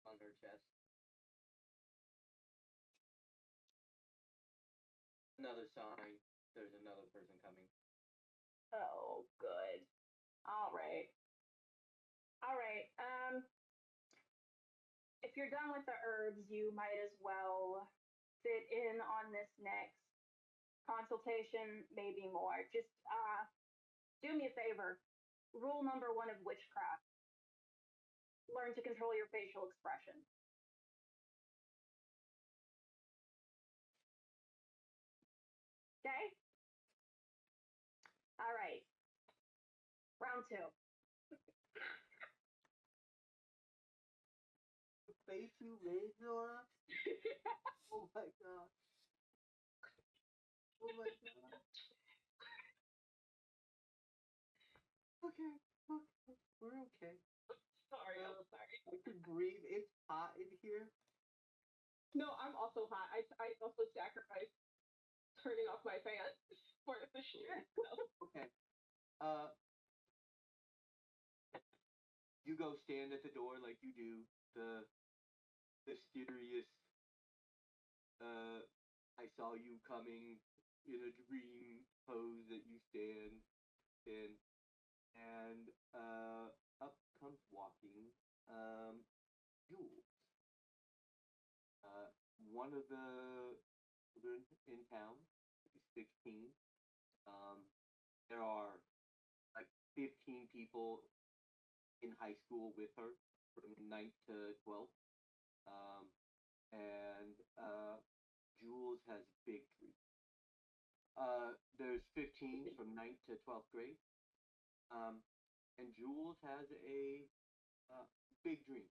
on her chest. Another sign. There's another person coming. Oh, good. All right. All right. If you're done with the herbs, you might as well sit in on this next consultation, maybe more. Just do me a favor. Rule number one of witchcraft: learn to control your facial expression. Okay? All right. Round two. Face you raised, Nora? Oh my god. Oh my god. Okay, okay, we're okay. Sorry, I'm sorry. I can breathe. It's hot in here. No, I'm also hot. I also sacrificed turning off my fan for the shit. So. Okay. You go stand at the door like you do. The mysterious. I saw you coming in a dream pose that you stand in, and up comes walking Jules. Uh, One of the children in town. He's 16. Um, there are like 15 people in high school with her from 9th to 12th. Um, and Jules has big dreams. There's 15 from 9th to 12th grade. Um, and Jules has a uh, big dream.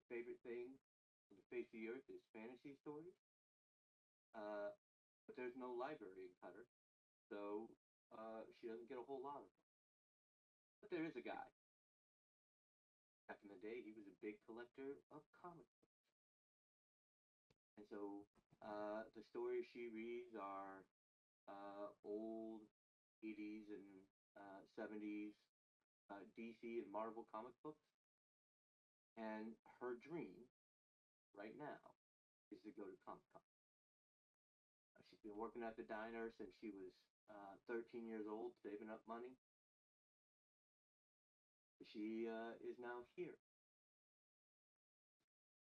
Favorite thing on the face of the earth is fantasy stories. But there's no library in Cutter, so she doesn't get a whole lot of them. But there is a guy. Back in the day, he was a big collector of comic books. And so the stories she reads are old 80s and 70s DC and Marvel comic books. And her dream right now is to go to Comic Con. She's been working at the diner since she was 13 years old, saving up money. She is now here.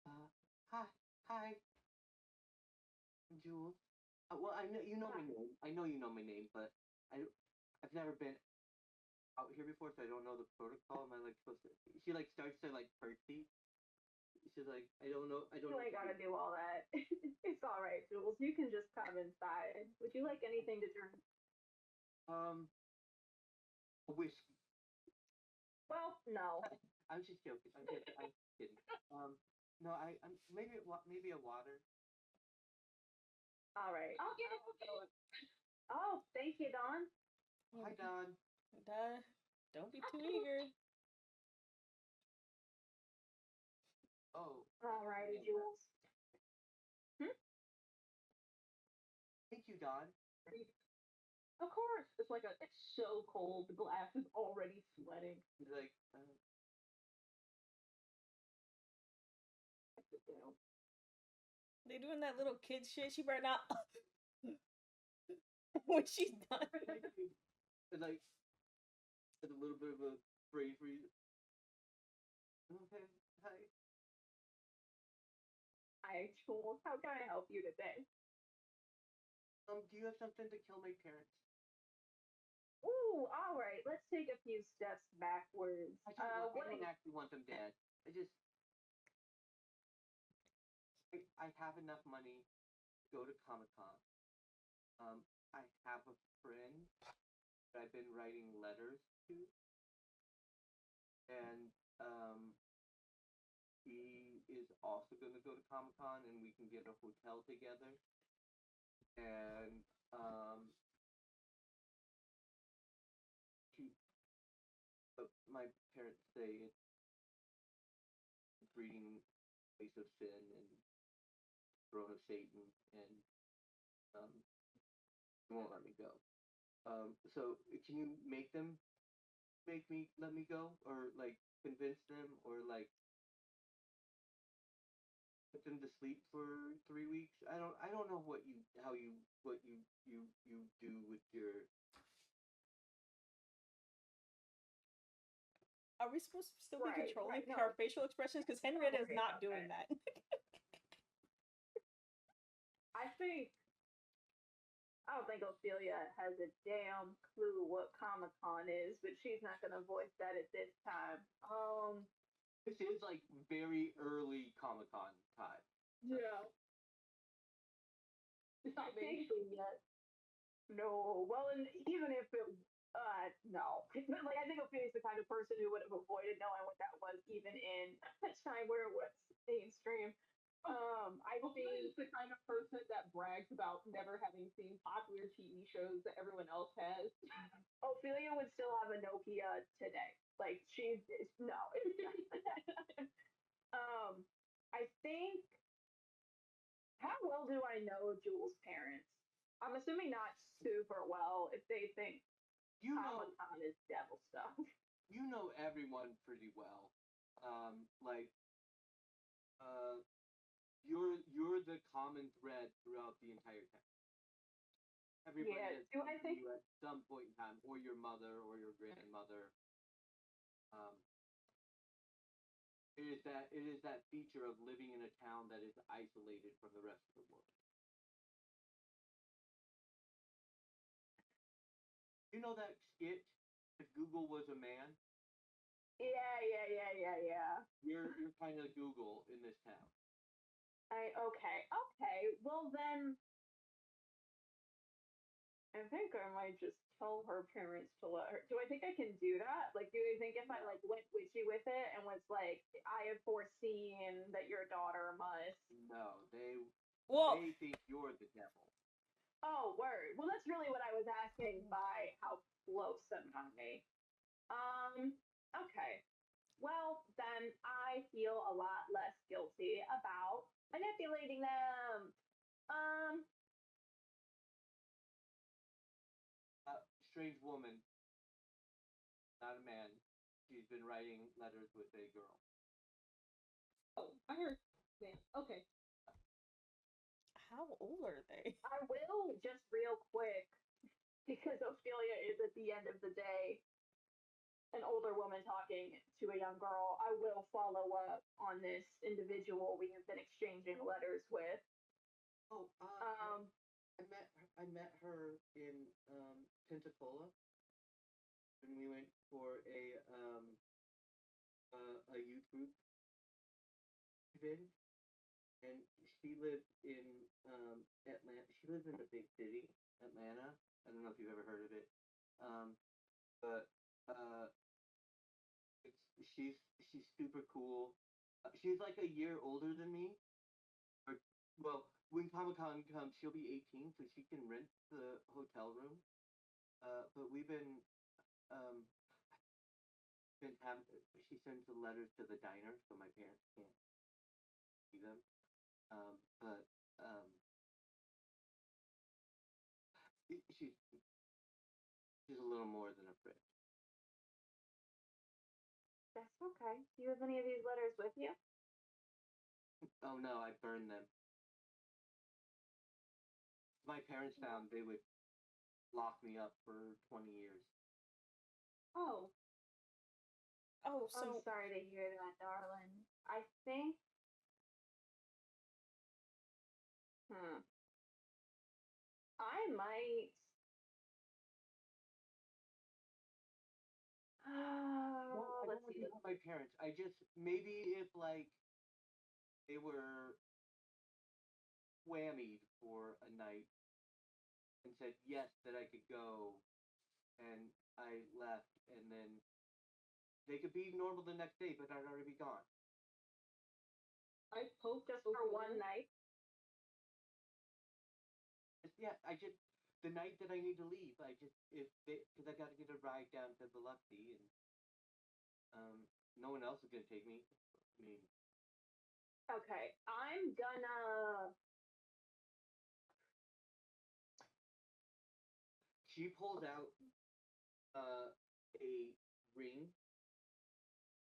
Hi, hi, Jules. Well, I know you know my name. I know you know my name, but I've never been out here before, so I don't know the protocol. Am I like supposed to? She like starts to like curtsy. She's like, I don't know. I don't. You ain't gotta do all that. It's all right, Jules. You can just come inside. Would you like anything to drink? A whiskey. Well, no. I'm just joking. I'm just kidding. No, I'm maybe a water. All right. I'll get it. I'll get it. Oh, thank you, Dawn. Hi, Don. Don't be too eager. Oh, All righty, Jules. thank you, Don. Of course. It's so cold. The glass is already sweating. He's like, I sit down. They doing that little kid shit. She better not. When she's done. and like, there's a little bit of a brain freeze. Okay, hi. Hi, Jules. How can I help you today? Do you have something to kill my parents? Ooh, all right. Let's take a few steps backwards. I don't actually want them dead. I just I have enough money to go to Comic Con. I have a friend that I've been writing letters to, and he is also going to go to Comic Con, and we can get a hotel together. And she, my parents say it's breeding place of sin and throne of Satan, and um, they won't let me go. So can you make them let me go, or like convince them, or like put them to sleep for 3 weeks? I don't know what you how you what you do with your. Are we supposed to still be Right, controlling right, no. our facial expressions? Because Henrietta is Don't worry not about doing that. I think I don't think Ophelia has a damn clue what Comic Con is, but she's not gonna voice that at this time. This is like very early Comic Con time. Yeah. It's I not big. think yet. No. Well, and even if it, no. Like I think Ophelia's the kind of person who would have avoided knowing what that was, even in a time where it was mainstream. I Ophelia think is the kind of person that brags about never having seen popular TV shows that everyone else has. Ophelia would still have a Nokia today. Like she's no. um, I think. How well do I know Jules' parents? I'm assuming not super well. If they think You know, Comic Con is devil stuff. you know everyone pretty well. Like you're the common thread throughout the entire town. Everybody Yeah. has Do come I to think? you at some point in time, or your mother, or your grandmother. Um, it is that feature of living in a town that is isolated from the rest of the world. You know that skit, "If Google Was a Man"? Yeah. You're kind of Google in this town. Okay. Well then, I think I might just tell her parents to let her. Do I think I can do that? Like, do you think if I like went witchy with it and was like, I have foreseen that your daughter must. No, Well, they think you're the devil. Oh, word. Well, that's really what I was asking by how close am I? Okay. Well, then I feel a lot less guilty about manipulating them. Um, Strange woman, not a man. She's been writing letters with a girl. Oh, I heard. Man, okay. how old are they? I will just real quick because Ophelia is at the end of the day an older woman talking to a young girl. I will follow up on this individual we have been exchanging letters with. Oh, Um, I met her in Pensacola when we went for a youth group event, and she lived in Atlanta. She lives in a big city, Atlanta. I don't know if you've ever heard of it, but uh, it's she's super cool. She's like a year older than me. Or well, when Comic Con comes, she'll be 18, so she can rent the hotel room. But we've um been having. She sends the letters to the diner, so my parents can't see them. But she's a little more than a friend. that's okay. Do you have any of these letters with you? Oh no, I burned them. My parents found they would lock me up for 20 years. Oh, Oh, I'm so sorry to hear that, darling. I think. Hmm. I might my parents. I just maybe if like they were whammied for a night and said yes that I could go, and I left, and then they could be normal the next day, but I'd already be gone. I poke Just for one Ophelia. night. Yeah, I just the night that I need to leave, I just if they because I got to get a ride down to Biloxi, and no one else is gonna take me. I mean, Okay, I'm gonna. she pulls out a ring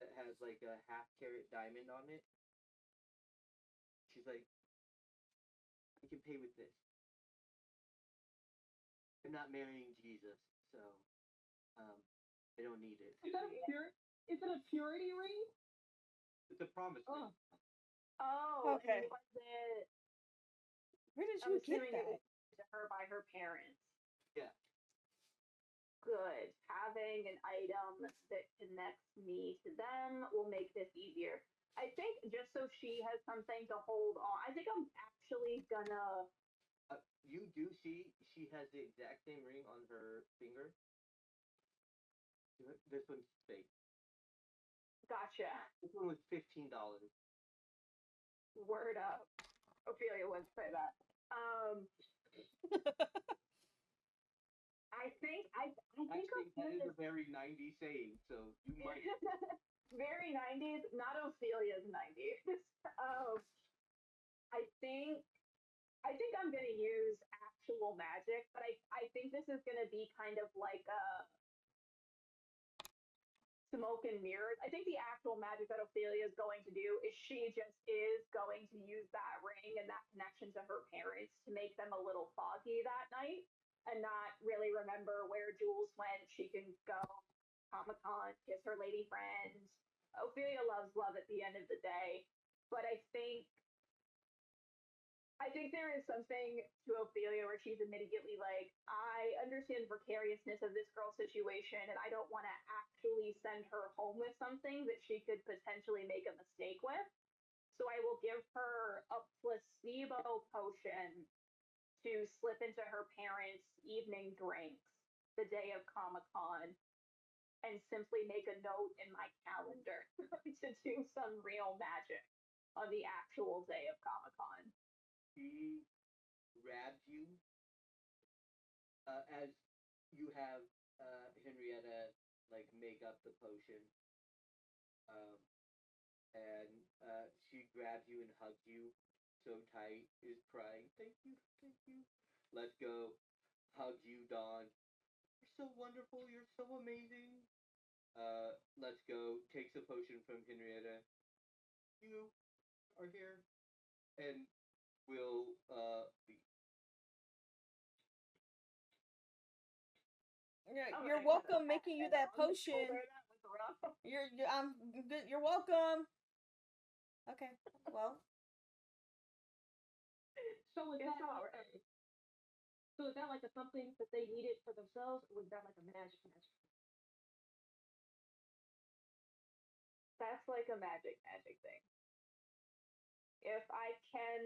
that has like a half carat diamond on it. She's like, I can pay with this. I'm not marrying Jesus, so um, I don't need it. Is that a pure? Is it a purity ring? It's a promise Oh, ring. Oh, Okay. and was it? Where did I'm you get assuming it was that? given to her by her parents. Yeah. Good. Having an item that connects me to them will make this easier. I think just so she has something to hold on. I think I'm actually gonna. You do see she has the exact same ring on her finger. This one's fake. Gotcha. This one was $15. Word up. Ophelia would say that. I think Actually, that is Ophelia a very 90s saying, so you might. very 90s, not Ophelia's 90s. um, I think I think I'm gonna use actual magic, but I think this is gonna be kind of like a smoke and mirrors. I think the actual magic that Ophelia is going to do is she just is going to use that ring and that connection to her parents to make them a little foggy that night and not really remember where Jules went. She can go Comic Con, kiss her lady friends. Ophelia loves love at the end of the day, but I think there is something to Ophelia where she's immediately like, I understand the precariousness of this girl's situation, and I don't want to actually send her home with something that she could potentially make a mistake with. So I will give her a placebo potion to slip into her parents' evening drinks the day of Comic Con and simply make a note in my calendar to do some real magic on the actual day of Comic Con. She grabs you as you have Henrietta like make up the potion, um, and she grabs you and hugs you so tight, is crying, "Thank you, thank you. Let's go." Hugs you, Dawn. You're so wonderful. You're so amazing. Let's go. Takes a potion from Henrietta. You are here, and we'll leave. You're welcome making you that potion. That was rough. You're I'm good. You're welcome. Okay. Well, so is It's that all like right. so is that like a something that they needed for themselves, or was that like a magic? That's like a magic thing. If I can,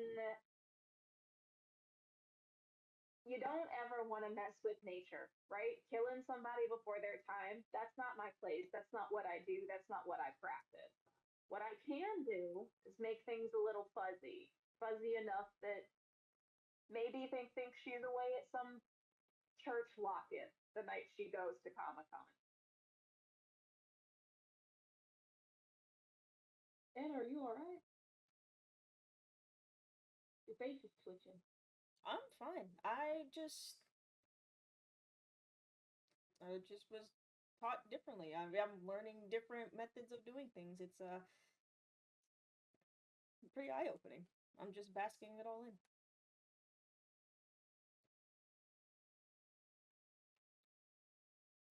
you don't ever want to mess with nature, right? Killing somebody before their time, that's not my place. That's not what I do. That's not what I practice. What I can do is make things a little fuzzy, fuzzy enough that maybe they think she's away at some church lock-in the night she goes to Comic Con. And are you all right? Your face is twitching. I'm fine. I just was taught differently. I'm learning different methods of doing things. It's pretty eye opening. I'm just basking it all in.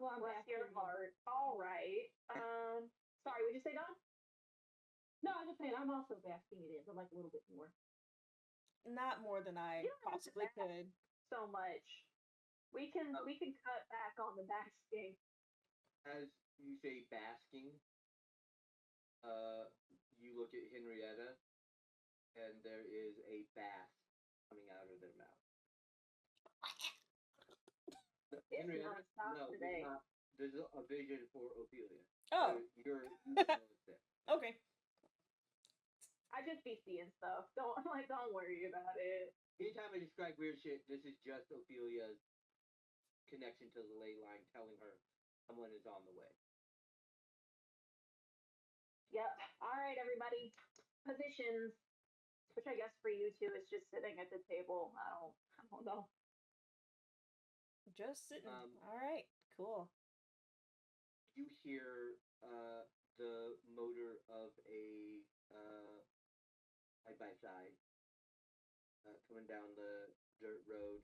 Well, I'm Bless back your here. heart. All right. Sorry, would you say Don? No, I'm just saying I'm also basking it in, but like a little bit more. Not more than I You don't have to possibly bask could. so much. We can cut back on the basking. As you say basking, you look at Henrietta, and there is a bass coming out of their mouth. It's Henrietta, nonstop no, there's today. not. There's a vision for Ophelia. Oh, You know it's there. okay. I just be seeing stuff. Don't worry about it. Anytime I describe weird shit, this is just Ophelia's connection to the ley line, telling her someone is on the way. Yep. All right, everybody. Positions, which I guess for you two is just sitting at the table. I don't know. Just sitting. Um, All right. Cool. You hear the motor of a side by side coming down the dirt road.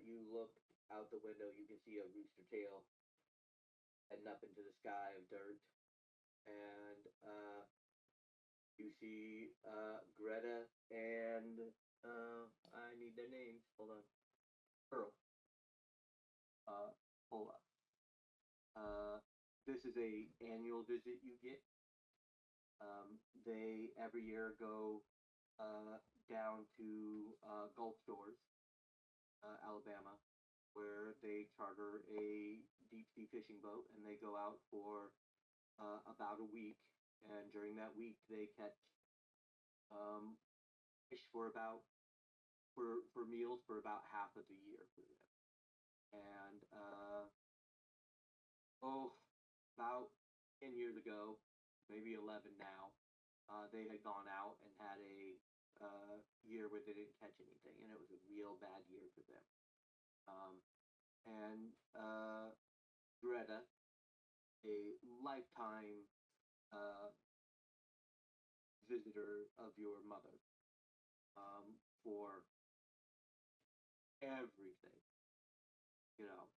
You look out the window, you can see a rooster tail heading up into the sky of dirt, and you see Greta and I need their names. Hold on, Pearl. Pull up. This is a annual visit you get. They every year go down to Gulf Shores, Alabama, where they charter a deep sea fishing boat and they go out for about a week. And during that week, they catch um, fish for about for meals for about half of the year for them. And about 10 years ago, maybe 11 now, they had gone out and had a year where they didn't catch anything, and it was a real bad year for them. Um, and Greta, a lifetime visitor of your mother, for everything, you know,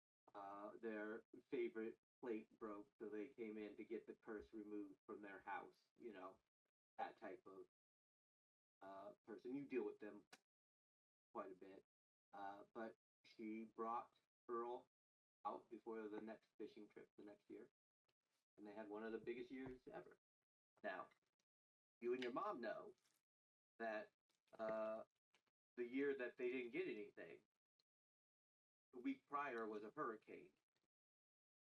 their favorite plate broke, so they came in to get the curse removed from their house, that type of person. You deal with them quite a bit. But she brought Earl out before the next fishing trip the next year, and they had one of the biggest years ever. Now, you and your mom know that the year that they didn't get anything, the week prior was a hurricane,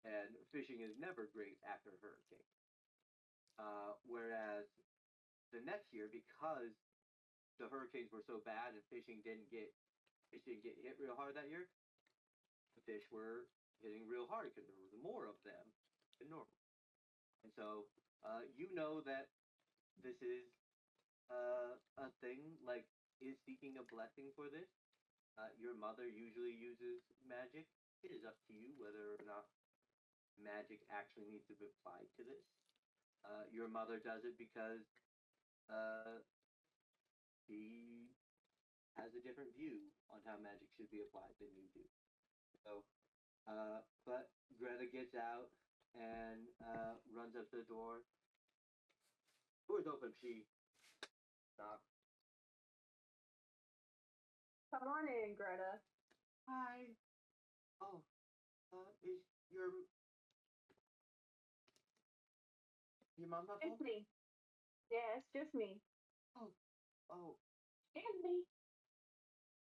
and fishing is never great after a hurricane. Whereas the next year, because the hurricanes were so bad and fish didn't get hit real hard that year, the fish were hitting real hard because there was more of them than normal. And so you know that this is a thing, like, is seeking a blessing for this. Your mother usually uses magic. It is up to you whether or not magic actually needs to be applied to this. Your mother does it because uh, she has a different view on how magic should be applied than you do. So, but Greta gets out and runs up to the door. Door's open. She knocks. Come on in, Greta. Hi. Oh, is your mom not It's home? me. Yeah, it's just me. Oh, oh, And me.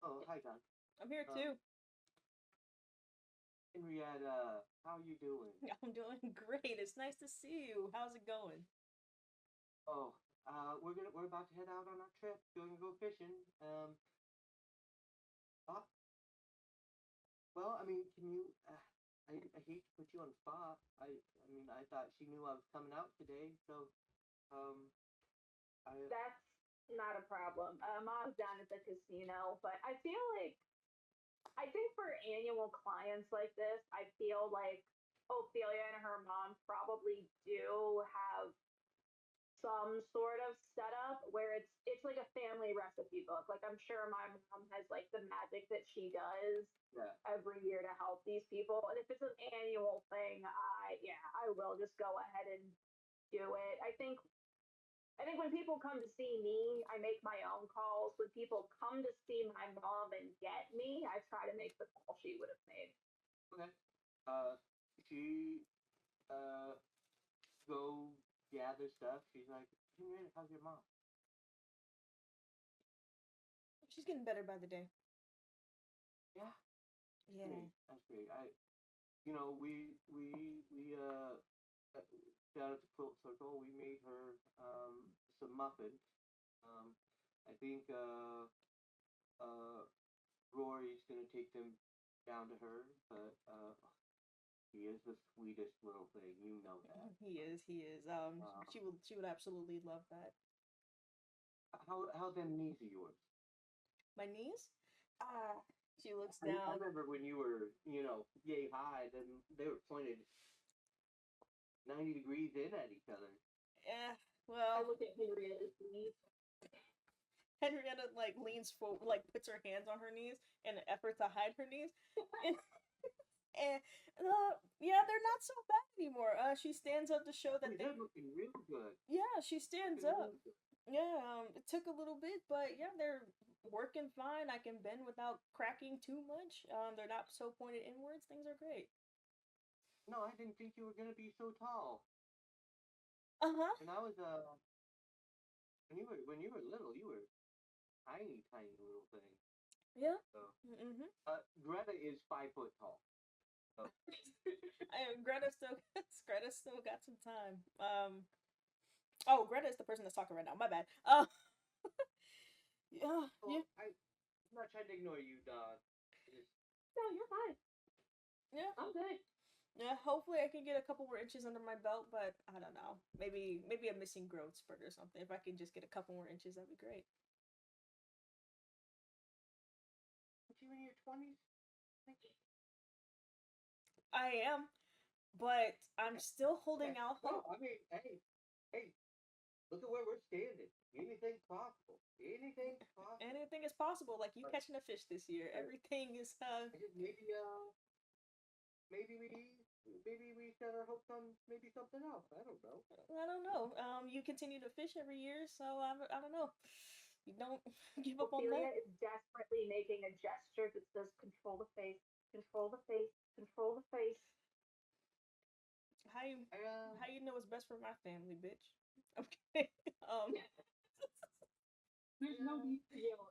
oh. Hi, John. I'm here Um, too. Henrietta, how are you doing? I'm doing great. It's nice to see you. How's it going? Oh, we're about to head out on our trip. Going to go fishing. Uh, well, I mean, can you? I hate to put you on the spot. I mean, I thought she knew I was coming out today, so um, I That's not a problem. Mom's down at the casino, but I think for annual clients like this, I feel like Ophelia and her mom probably do have some sort of setup where it's like a family recipe book. Like I'm sure my mom has like the magic that she does yeah. every year to help these people. And if it's an annual thing, I will just go ahead and do it. I think when people come to see me, I make my own calls. When people come to see my mom and get me, I try to make the call she would have made. Okay. Uh, she go gather stuff, she's like, "Henrietta, how's your mom?" She's getting better by the day. Yeah, Yeah. great. That's great. We shout out to Quilt Circle. We made her some muffins. Um, I think uh, Rory's gonna take them down to her, but he is the sweetest little thing. You know that. He is. He is. Um, She would absolutely love that. how them knees of yours? My niece. Ah. She looks I down. remember when you were, yay high, then they were pointed 90 degrees in at each other. Yeah. I Well, look at Henrietta's knees. Henrietta like leans forward, like puts her hands on her knees in an effort to hide her knees. And yeah, they're not so bad anymore. She stands up to show that they. They're looking real good. Yeah, she stands Looking up. real good. Yeah, it took a little bit, but yeah, they're working fine. I can bend without cracking too much. They're not so pointed inwards. Things are great. No, I didn't think you were gonna be so tall. Uh huh. And I was when you were little, you were tiny, tiny little thing. Yeah. So Mhm. Greta is 5 foot tall. So Greta still Greta still got some time. Oh, Greta is the person that's talking right now. My bad. Yeah, well, yeah, I'm not trying to ignore you, Don. Just No, you're fine. yeah, I'm good. yeah. Hopefully, I can get a couple more inches under my belt, but I don't know. Maybe a missing growth spurt or something. If I can just get a couple more inches, that'd be great. Aren't you in your 20s? I am, but I'm still holding Okay. out No, hope. I mean, hey, look at where we're standing. Anything's possible. Anything's possible. Anything is possible. Like you But catching a fish this year. uh, Everything is. I guess maybe we set our hopes on maybe something else. I don't know. I don't know. You continue to fish every year, so I don't know. You don't give up on Ophelia that. is desperately making a gesture that says, control the face, control the face, control the face. How you I how you know what's best for my family, bitch? Okay. Um. There's no yeah, need to yell.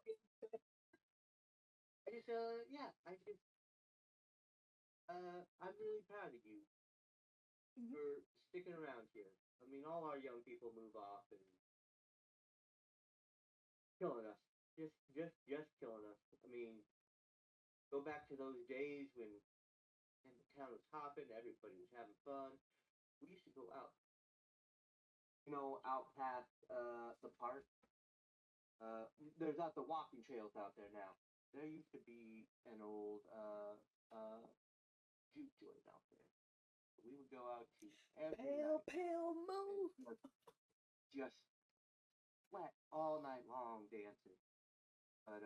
I just yeah, I'm really proud of you Mhm. for sticking around here. I mean, all our young people move off and killing us. Just killing us. I mean, go back to those days when and the town was hopping, everybody was having fun. We used to go out, out past the park. There's not the walking trails out there now. There used to be an old juke joint out there. We would go out to every Pale, night pale and moon. just sweat all night long dancing. But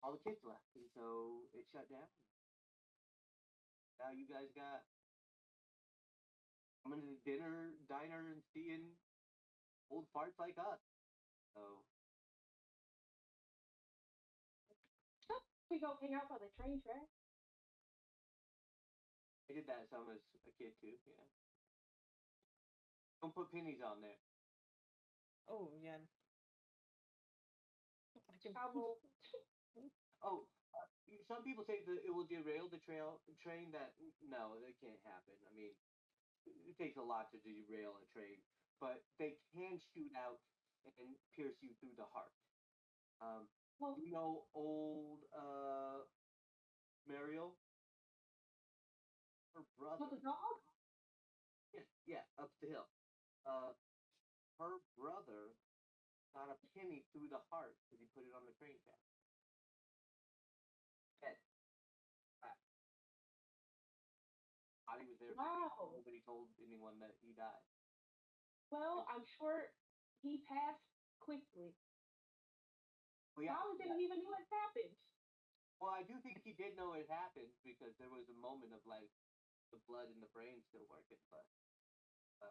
all the kids left, and so it shut down. Now you guys got coming to the diner, and seeing old farts like us. So We go hang out by the train track. I did that some as a kid too. Yeah. Don't put pennies on there. Oh yeah. I can. Travel. Oh, some people say that it will derail the train. That no, that can't happen. I mean, it takes a lot to derail a train, but they can shoot out and pierce you through the heart. Um, Well, old Mariel, her with brother. the dog. Yeah, yeah, up the hill. Uh, her brother got a penny through the heart because he put it on the train track. Head. Back. Body was there. Wow. Nobody told anyone that he died. Well, I'm sure he passed quickly. Well, yeah, Probably yeah. didn't even know it happened. Well, I do think he did know it happened because there was a moment of like the blood in the brain still working, but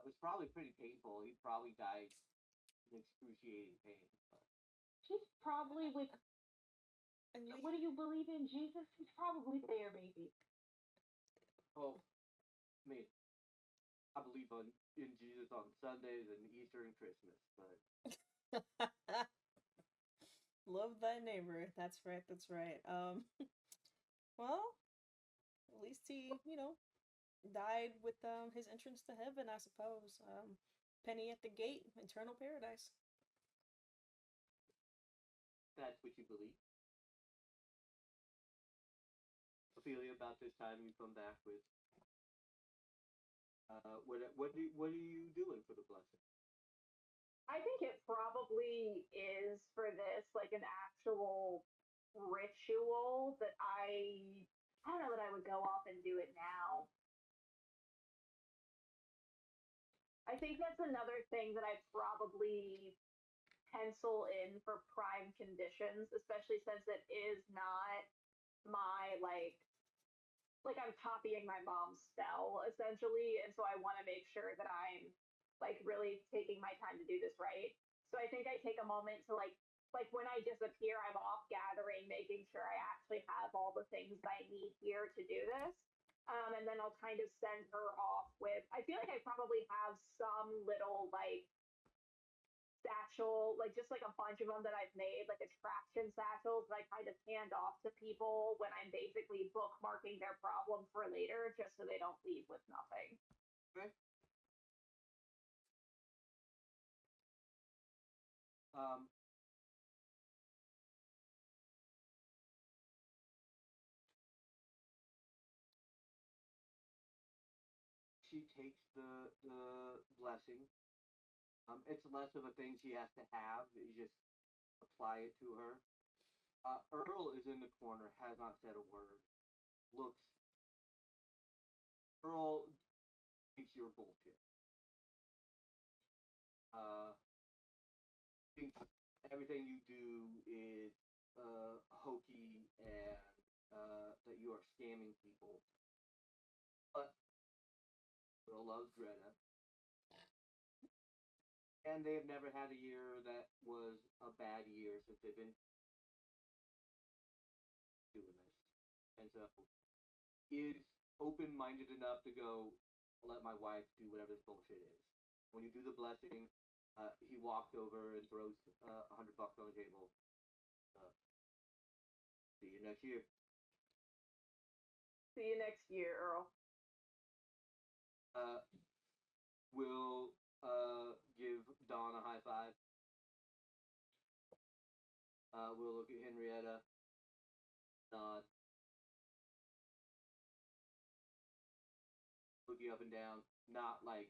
it was probably pretty painful. He probably died in excruciating pain. But He's probably with. And What do you believe in, Jesus? He's probably there, maybe. oh, mean, I believe in Jesus on Sundays and Easter and Christmas, but Love thy neighbor. That's right. That's right. Well, at least he, died with his entrance to heaven, I suppose. Penny at the gate, eternal paradise. that's what you believe. Ophelia, about this time you come back with what are you doing for the blessing? I think it probably is for this like an actual ritual that I don't know that I would go off and do it now. I think that's another thing that I probably pencil in for prime conditions, especially since it is not my like I'm copying my mom's spell essentially, and so I want to make sure that I'm like really taking my time to do this right. So I think I take a moment to like when I disappear, I'm off gathering, making sure I actually have all the things that I need here to do this. And then I'll kind of send her off with. I feel like I probably have some little like satchel, like just like a bunch of them that I've made, like attraction satchels that I kind of hand off to people when I'm basically bookmarking their problem for later, just so they don't leave with nothing. Okay. Um, she takes the blessing. It's less of a thing she has to have. You just apply it to her. Earl is in the corner, has not said a word. Looks. Earl thinks you're bullshit. Uh, thinks everything you do is hokey and that you are scamming people. But Earl loves Greta, and they have never had a year that was a bad year since they've been doing this. And so is open minded enough to go, I'll let my wife do whatever this bullshit is. When you do the blessing, he walks over and throws $100 on the table. Uh, See you next year. See you next year, Earl. Uh, we'll give Dawn a high five. We'll look at Henrietta, nod, look you up and down, not like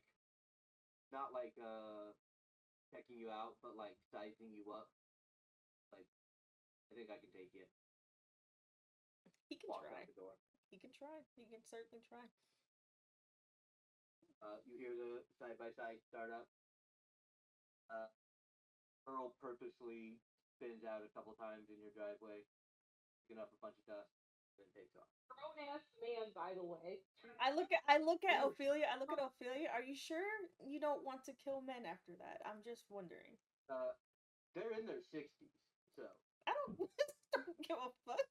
checking you out, but like sizing you up. Like, I think I can take you. He can Walk try. out the door. He can try. He can certainly try. You hear the side by side start up. Uh, Earl purposely spins out a couple times in your driveway, picking up a bunch of dust, then takes off. Grown ass man, by the way. I look at Ophelia. I look at Ophelia. Are you sure you don't want to kill men after that? I'm just wondering. They're in their 60s, so I don't, don't give a fuck.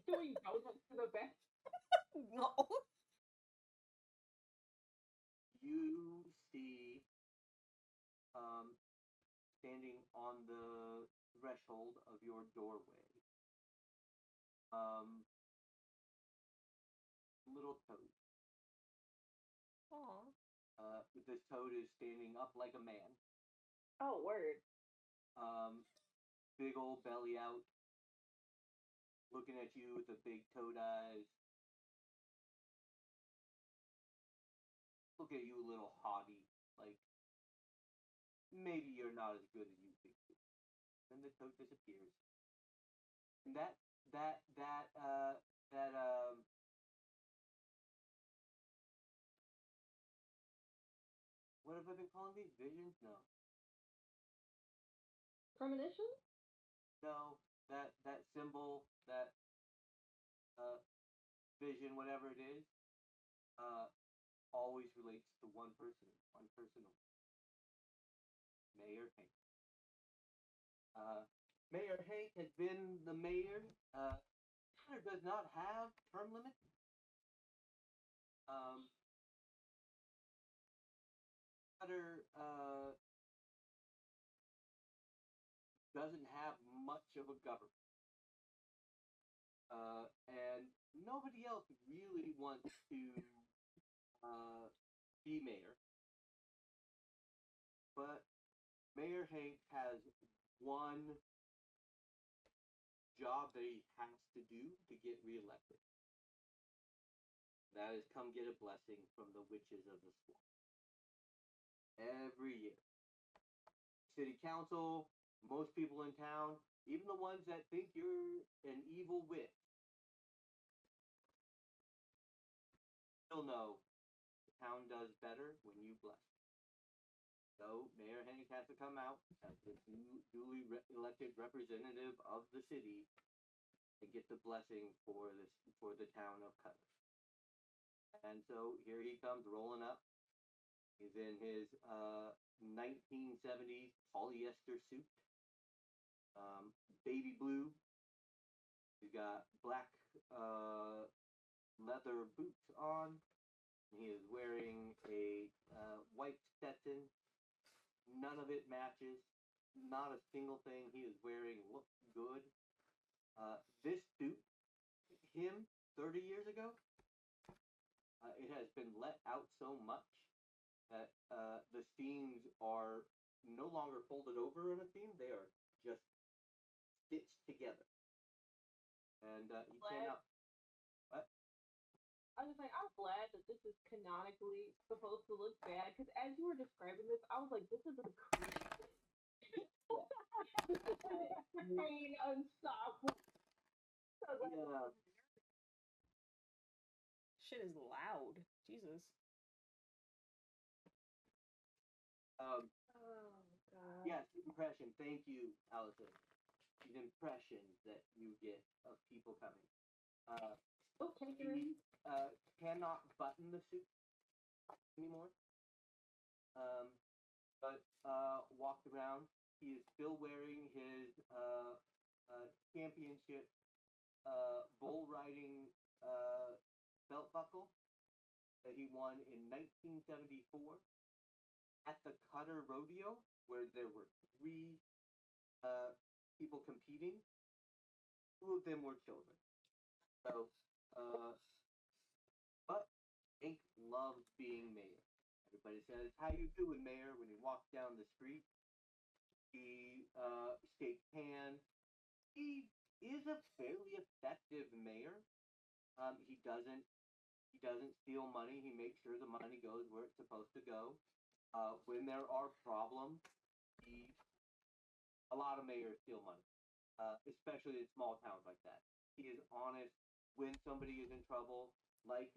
Doing donuts to the best. No. you see standing on the threshold of your doorway, little toad. Aw. This toad is standing up like a man. Oh, word. Big old belly out, looking at you with the big toad eyes. Look at you, little hottie. Like, maybe you're not as good as you think. Then the toad disappears. And that what have I been calling these? Visions? No. Premonition? No. That symbol, that uh vision, whatever it is, uh always relates to one person. One person, Mayor Hank. Mayor Hank has been the mayor. Connor does not have term limit. Um, Cutter doesn't have much of a government, and nobody else really wants to uh, be mayor. But Mayor Hank has one job that he has to do to get reelected. That is come get a blessing from the witches of the swamp. Every year. City council, most people in town, even the ones that think you're an evil witch, still know the town does better when you bless. So Mayor Hank has to come out as the duly elected representative of the city and get the blessing for the town of Cutter. And so here he comes rolling up. He's in his 1970s polyester suit, baby blue. He's got black leather boots on. He is wearing a white Stetson. None of it matches. Not a single thing he is wearing looks good. This suit, him 30 years ago, it has been let out so much that the seams are no longer folded over in a seam; they are just stitched together. And he cannot. What? I was just like, I'm glad that this is canonically supposed to look bad because as you were describing this, I was like, this is a creepy. Pain unstoppable. Yeah. Shit is loud. Jesus. Oh god. Yes, impression. Thank you, Allison. These impressions that you get of people coming. Okay, He cannot button the suit anymore. But walked around. He is still wearing his championship bull riding belt buckle that he won in 1974 at the Cutter Rodeo, where there were three people competing. Two of them were children. So, but Hank loves being mayor. Everybody says, "How you doing, mayor?" When he walks down the street. He shakes hands. He is a fairly effective mayor. He doesn't steal money. He makes sure the money goes where it's supposed to go. When there are problems, he a lot of mayors steal money, especially in small towns like that. He is honest when somebody is in trouble, like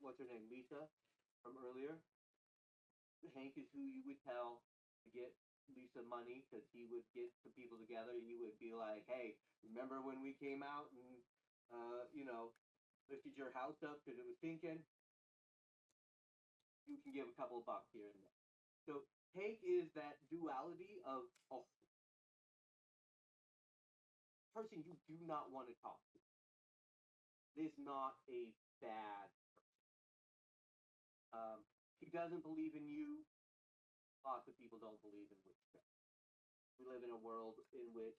what's her name, Lisa from earlier. Hank is who you would tell to get Lisa money because he would get the people together. He would be like, "Hey, remember when we came out and lifted your house up because it was sinking? You can give a couple of bucks here and there." So Hank is that duality of a person you do not want to talk to. It is not a bad person. He doesn't believe in you. Lots of people don't believe in witchcraft. We live in a world in which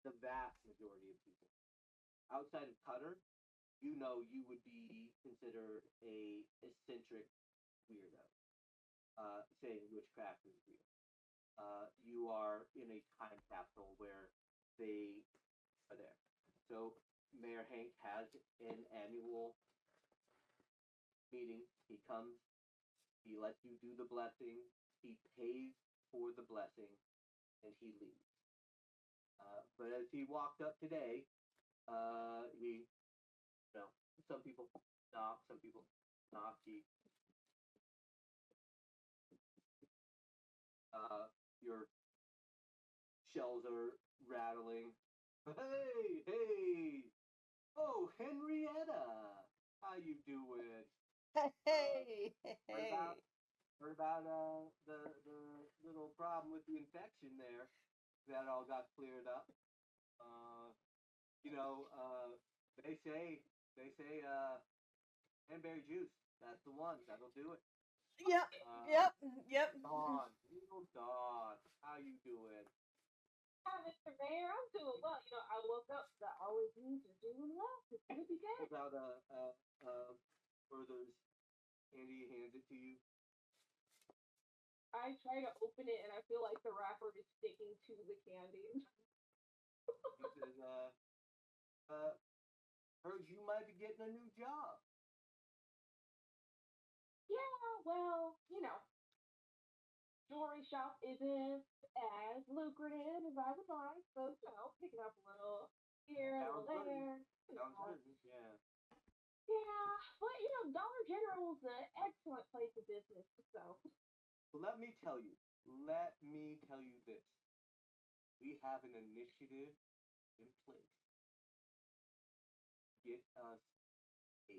the vast majority of people outside of Cutter, you would be considered a eccentric weirdo, saying witchcraft is real. You are in a time capsule where they are there. So Mayor Hank has an annual meeting. He comes, he lets you do the blessing, he pays for the blessing, and he leaves. But as he walked up today, he, some people stop, some people not. Your shells are rattling. Hey, hey! Oh, Henrietta, how you doing? Hey, Heard hey. about heard about the little problem with the infection there. That all got cleared up. Uh, you know, they say Cranberry juice. That's the one. That'll do it. Yep. Uh, Yep. Dawn, little Dawn, how you doing? Hi, Mr. Mayor. I'm doing well. I woke up. That always means you're doing well. It's good to be good. Pulls out Furthers candy, hands it to you. I try to open it and I feel like the wrapper is sticking to the candy. He says, uh, heard you might be getting a new job. Yeah, well, jewelry shop isn't as lucrative as I would like, so picking up a little here, a Sounds little good. there. Sounds good. Yeah. Yeah, but Dollar General's an excellent place of business, so. So let me tell you this. We have an initiative in place. Get us a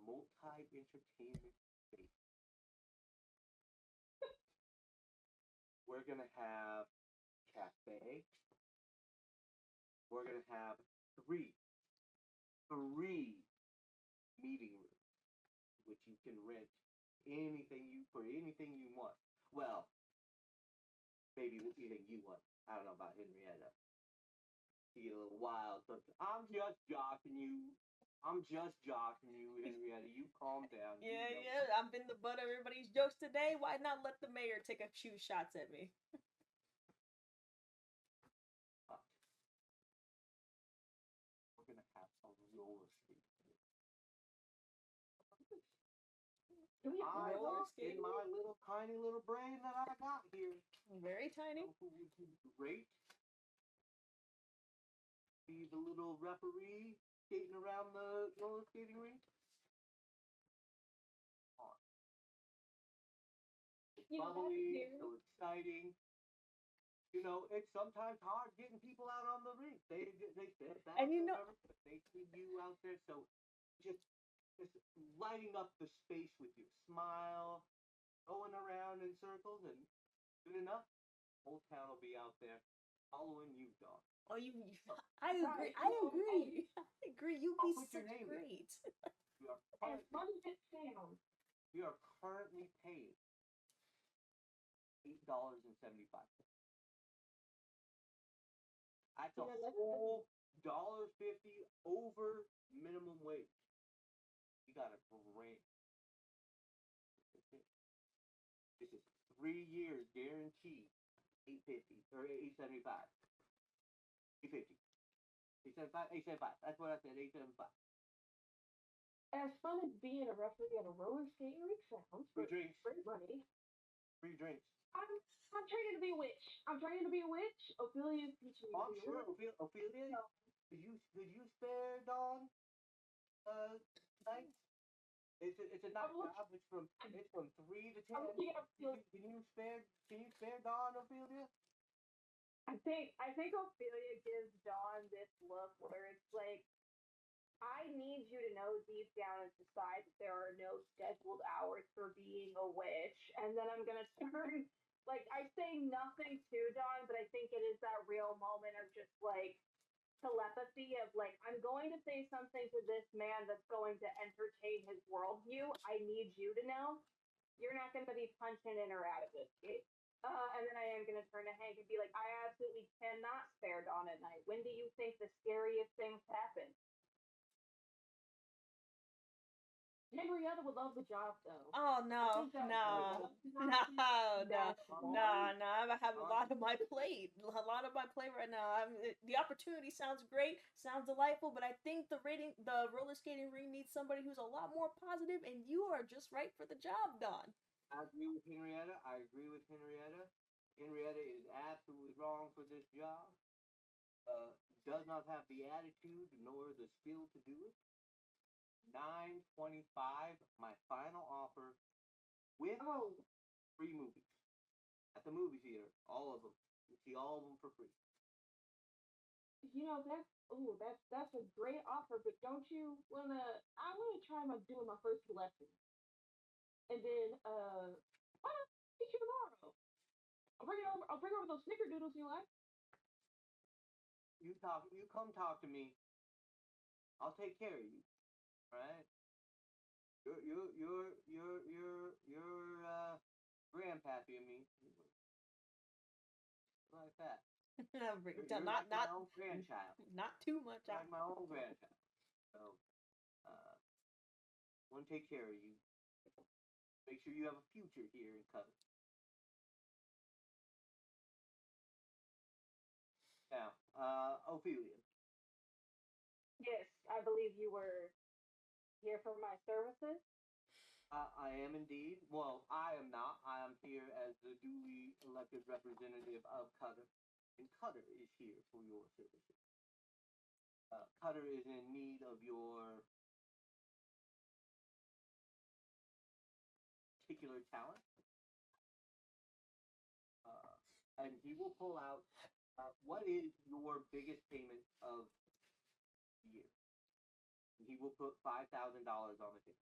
multi-entertainment space. We're gonna have cafe. We're gonna have three meeting rooms, which you can rent anything you want. Well, maybe anything you want. I don't know about Henrietta. She get a little wild. So I'm just joshing you. Henrietta. You calm down. Yeah. I've been the butt of everybody's jokes today. Why not let the mayor take a few shots at me? But we're gonna have a roller skate. Do we have roller In skating? my little tiny little brain that I got here. Very tiny. Who would be great? Be the little referee skating around the roller skating rink. Bubbly, so exciting. It's sometimes hard getting people out on the rink. They sit back And whatever, but they see you out there. So just lighting up the space with your smile, going around in circles, and good enough. Whole town will be out there following you, Dawn. Oh, I agree. I agree. I agree. You'd be such great. You are As currently, fun as it sounds. you are currently paying $8.75. That's a full $1.50 over minimum wage. You got a great. This is 3 years guaranteed. 850 or 875. 850. 875. 875. That's what I said. 875. As fun as being a referee at a roller skating rink sounds, Free for drinks. free money, Free drinks. I'm training to be a witch. I'm training to be a witch. Ophelia's teaching me Oh, to I'm be a sure. witch. Ophelia, So, could you spare Dawn nights? It's a night job. It's from 3 to 10. I'm looking at Ophelia. Can you spare Dawn, Ophelia? I think Ophelia gives Dawn this look where it's like, I need you to know deep down inside that there are no scheduled hours for being a witch. And then I'm gonna turn like I say nothing to Dawn, but I think it is that real moment of just like telepathy of like, I'm going to say something to this man that's going to entertain his worldview. I need you to know you're not going to be punching in or out of this gate. And then I am going to turn to Hank and be like, I absolutely cannot spare Dawn at night. When do you think the scariest things happen? Henrietta would love the job, though. Oh no, think that- no, no, no! I have a lot of my plate. A lot of my plate right now. The opportunity sounds great, sounds delightful, but I think the roller skating ring needs somebody who's a lot more positive, and you are just right for the job, Don. I agree with Henrietta. Henrietta is absolutely wrong for this job. Does not have the attitude nor the skill to do it. 925, my final offer with Oh, free movies at the movie theater. All of them. You see all of them for free. that's a great offer, but don't you wanna? I wanna try doing my first lesson, and then why not teach you tomorrow? I'll bring over those snickerdoodles you like. You come talk to me. I'll take care of you. All right? Your grandpappy and me like that. You're not like not my own grandchild. not too much. You're like my own grandchild. So, uh, want to take care of you. Make sure you have a future here in Cutter. Now, Ophelia, Yes, I believe you were here for my services. I am indeed. Well, I am not. I am here as the duly elected representative of Cutter, and Cutter is here for your services. Cutter is in need of your particular talent, uh, and he will pull out what is your biggest payment of the year. And he will put $5,000 on the table.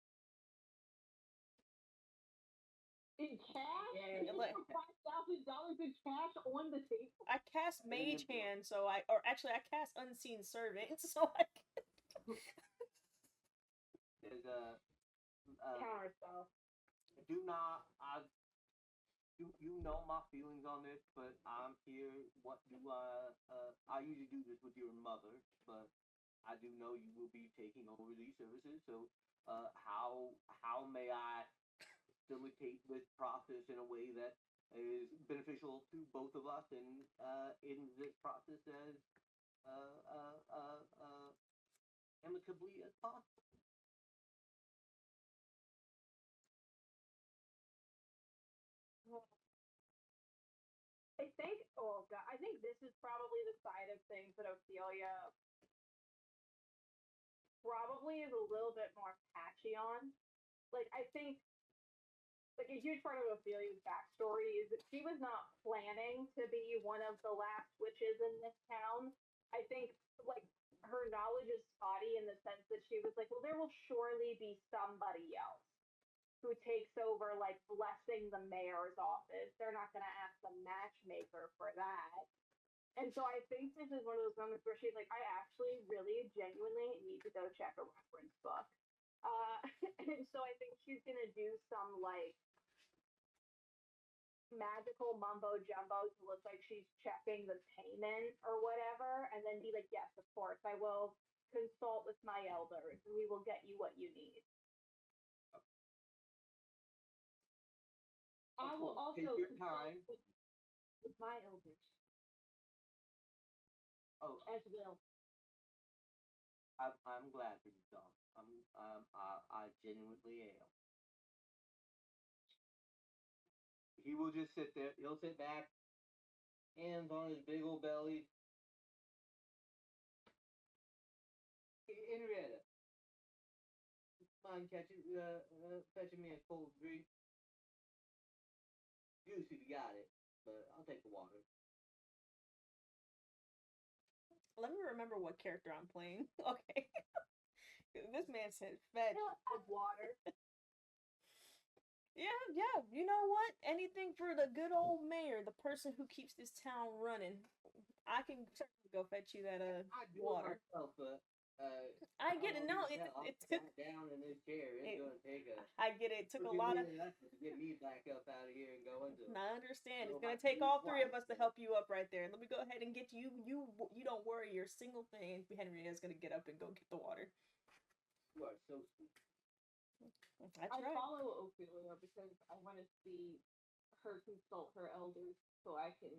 In cash? Yeah, You like- put $5,000 in cash on the table? I cast And then Mage the- Hand, so or actually I cast Unseen Servant, so I There's Counter spell. do not. You know my feelings on this, but I'm here. What do I usually do this with your mother, but I do know you will be taking over these services. So, how may I facilitate this process in a way that is beneficial to both of us and in this process as uh, uh, uh, uh, amicably as possible? I think, oh god, I think this is probably the side of things that Ophelia probably is a little bit more patchy on. Like, I think, like, a huge part of Ophelia's backstory is that she was not planning to be one of the last witches in this town. I think, like, her knowledge is spotty in the sense that she was like, well, there will surely be somebody else who takes over, like, blessing the mayor's office. They're not going to ask the matchmaker for that. And so I think this is one of those moments where she's like, I actually really genuinely need to go check a reference book. Uh, and so I think she's going to do some, like, magical mumbo jumbo to look like she's checking the payment or whatever, and then be like, yes, of course, I will consult with my elders and we will get you what you need. I will course, also take your consult time. with my elders Oh, as well. I'm glad for you, Tom. I genuinely am. He will just sit there. He'll sit back, hands on his big old belly. Henrietta, mind fetching me a cold drink? Juice if you got it, but I'll take the water. let me remember what character I'm playing. Okay. This man said fetch. Of water. Yeah, you know what? Anything for the good old mayor, the person who keeps this town running. I can certainly go fetch you that I do water. it myself, but I get it. No, it took. sat down in this chair. It's gonna take a I get it. It took a freaking lot of. minute effort to get me back up out of here and go into. I understand. It's So gonna my take food all three of twice. us to help you up right there. Let me go ahead and get you. You don't worry. Your single thing. Henrietta's gonna get up and go get the water. You are so sweet. That's I right. follow Ophelia because I want to see her consult her elders so I can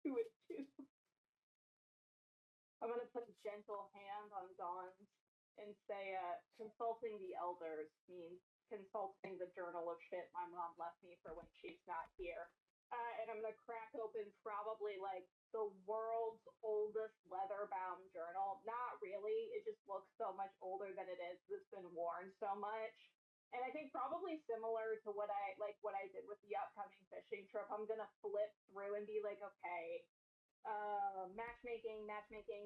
do it too. I'm gonna put a gentle hand on Dawn's and say, consulting the elders means consulting the journal of shit my mom left me for when she's not here. And I'm gonna crack open probably like the world's oldest leather-bound journal. Not really. It just looks so much older than it is. It's been worn so much. And I think probably similar to what I did with the upcoming fishing trip, I'm gonna flip through and be like, okay, matchmaking,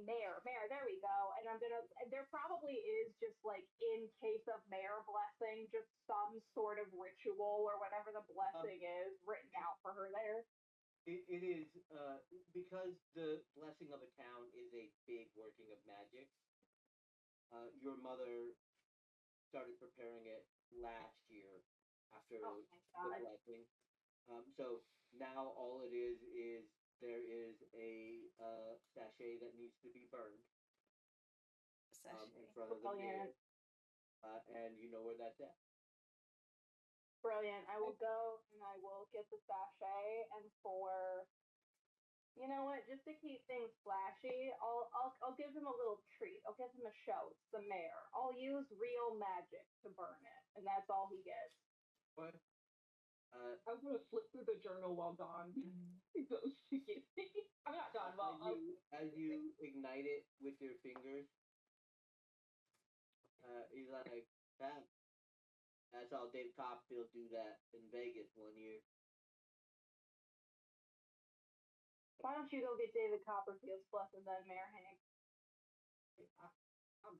mayor, there we go. And there probably is just like in case of mayor blessing, just some sort of ritual or whatever the blessing is written out for her there. It is because the blessing of a town is a big working of magic. Your mother started preparing it last year after Oh my the god. blessing. So now all it is there is a sachet that needs to be burned in Sachet. front of the Brilliant. mirror, and you know where that's at. Brilliant. I will go and I will get the sachet, and for you know what, just to keep things flashy, I'll give him a little treat. I'll give him a show. It's the mayor. I'll use real magic to burn it, and that's all he gets. But I was gonna flip through the journal while Dawn goes to get me. I'm not Dawn. Well, as you ignite it with your fingers, he's like, "Ah, that's how David Copperfield do that in Vegas one year." Why don't you go get David Copperfield's blessing then, Mayor Hank? I, I'm,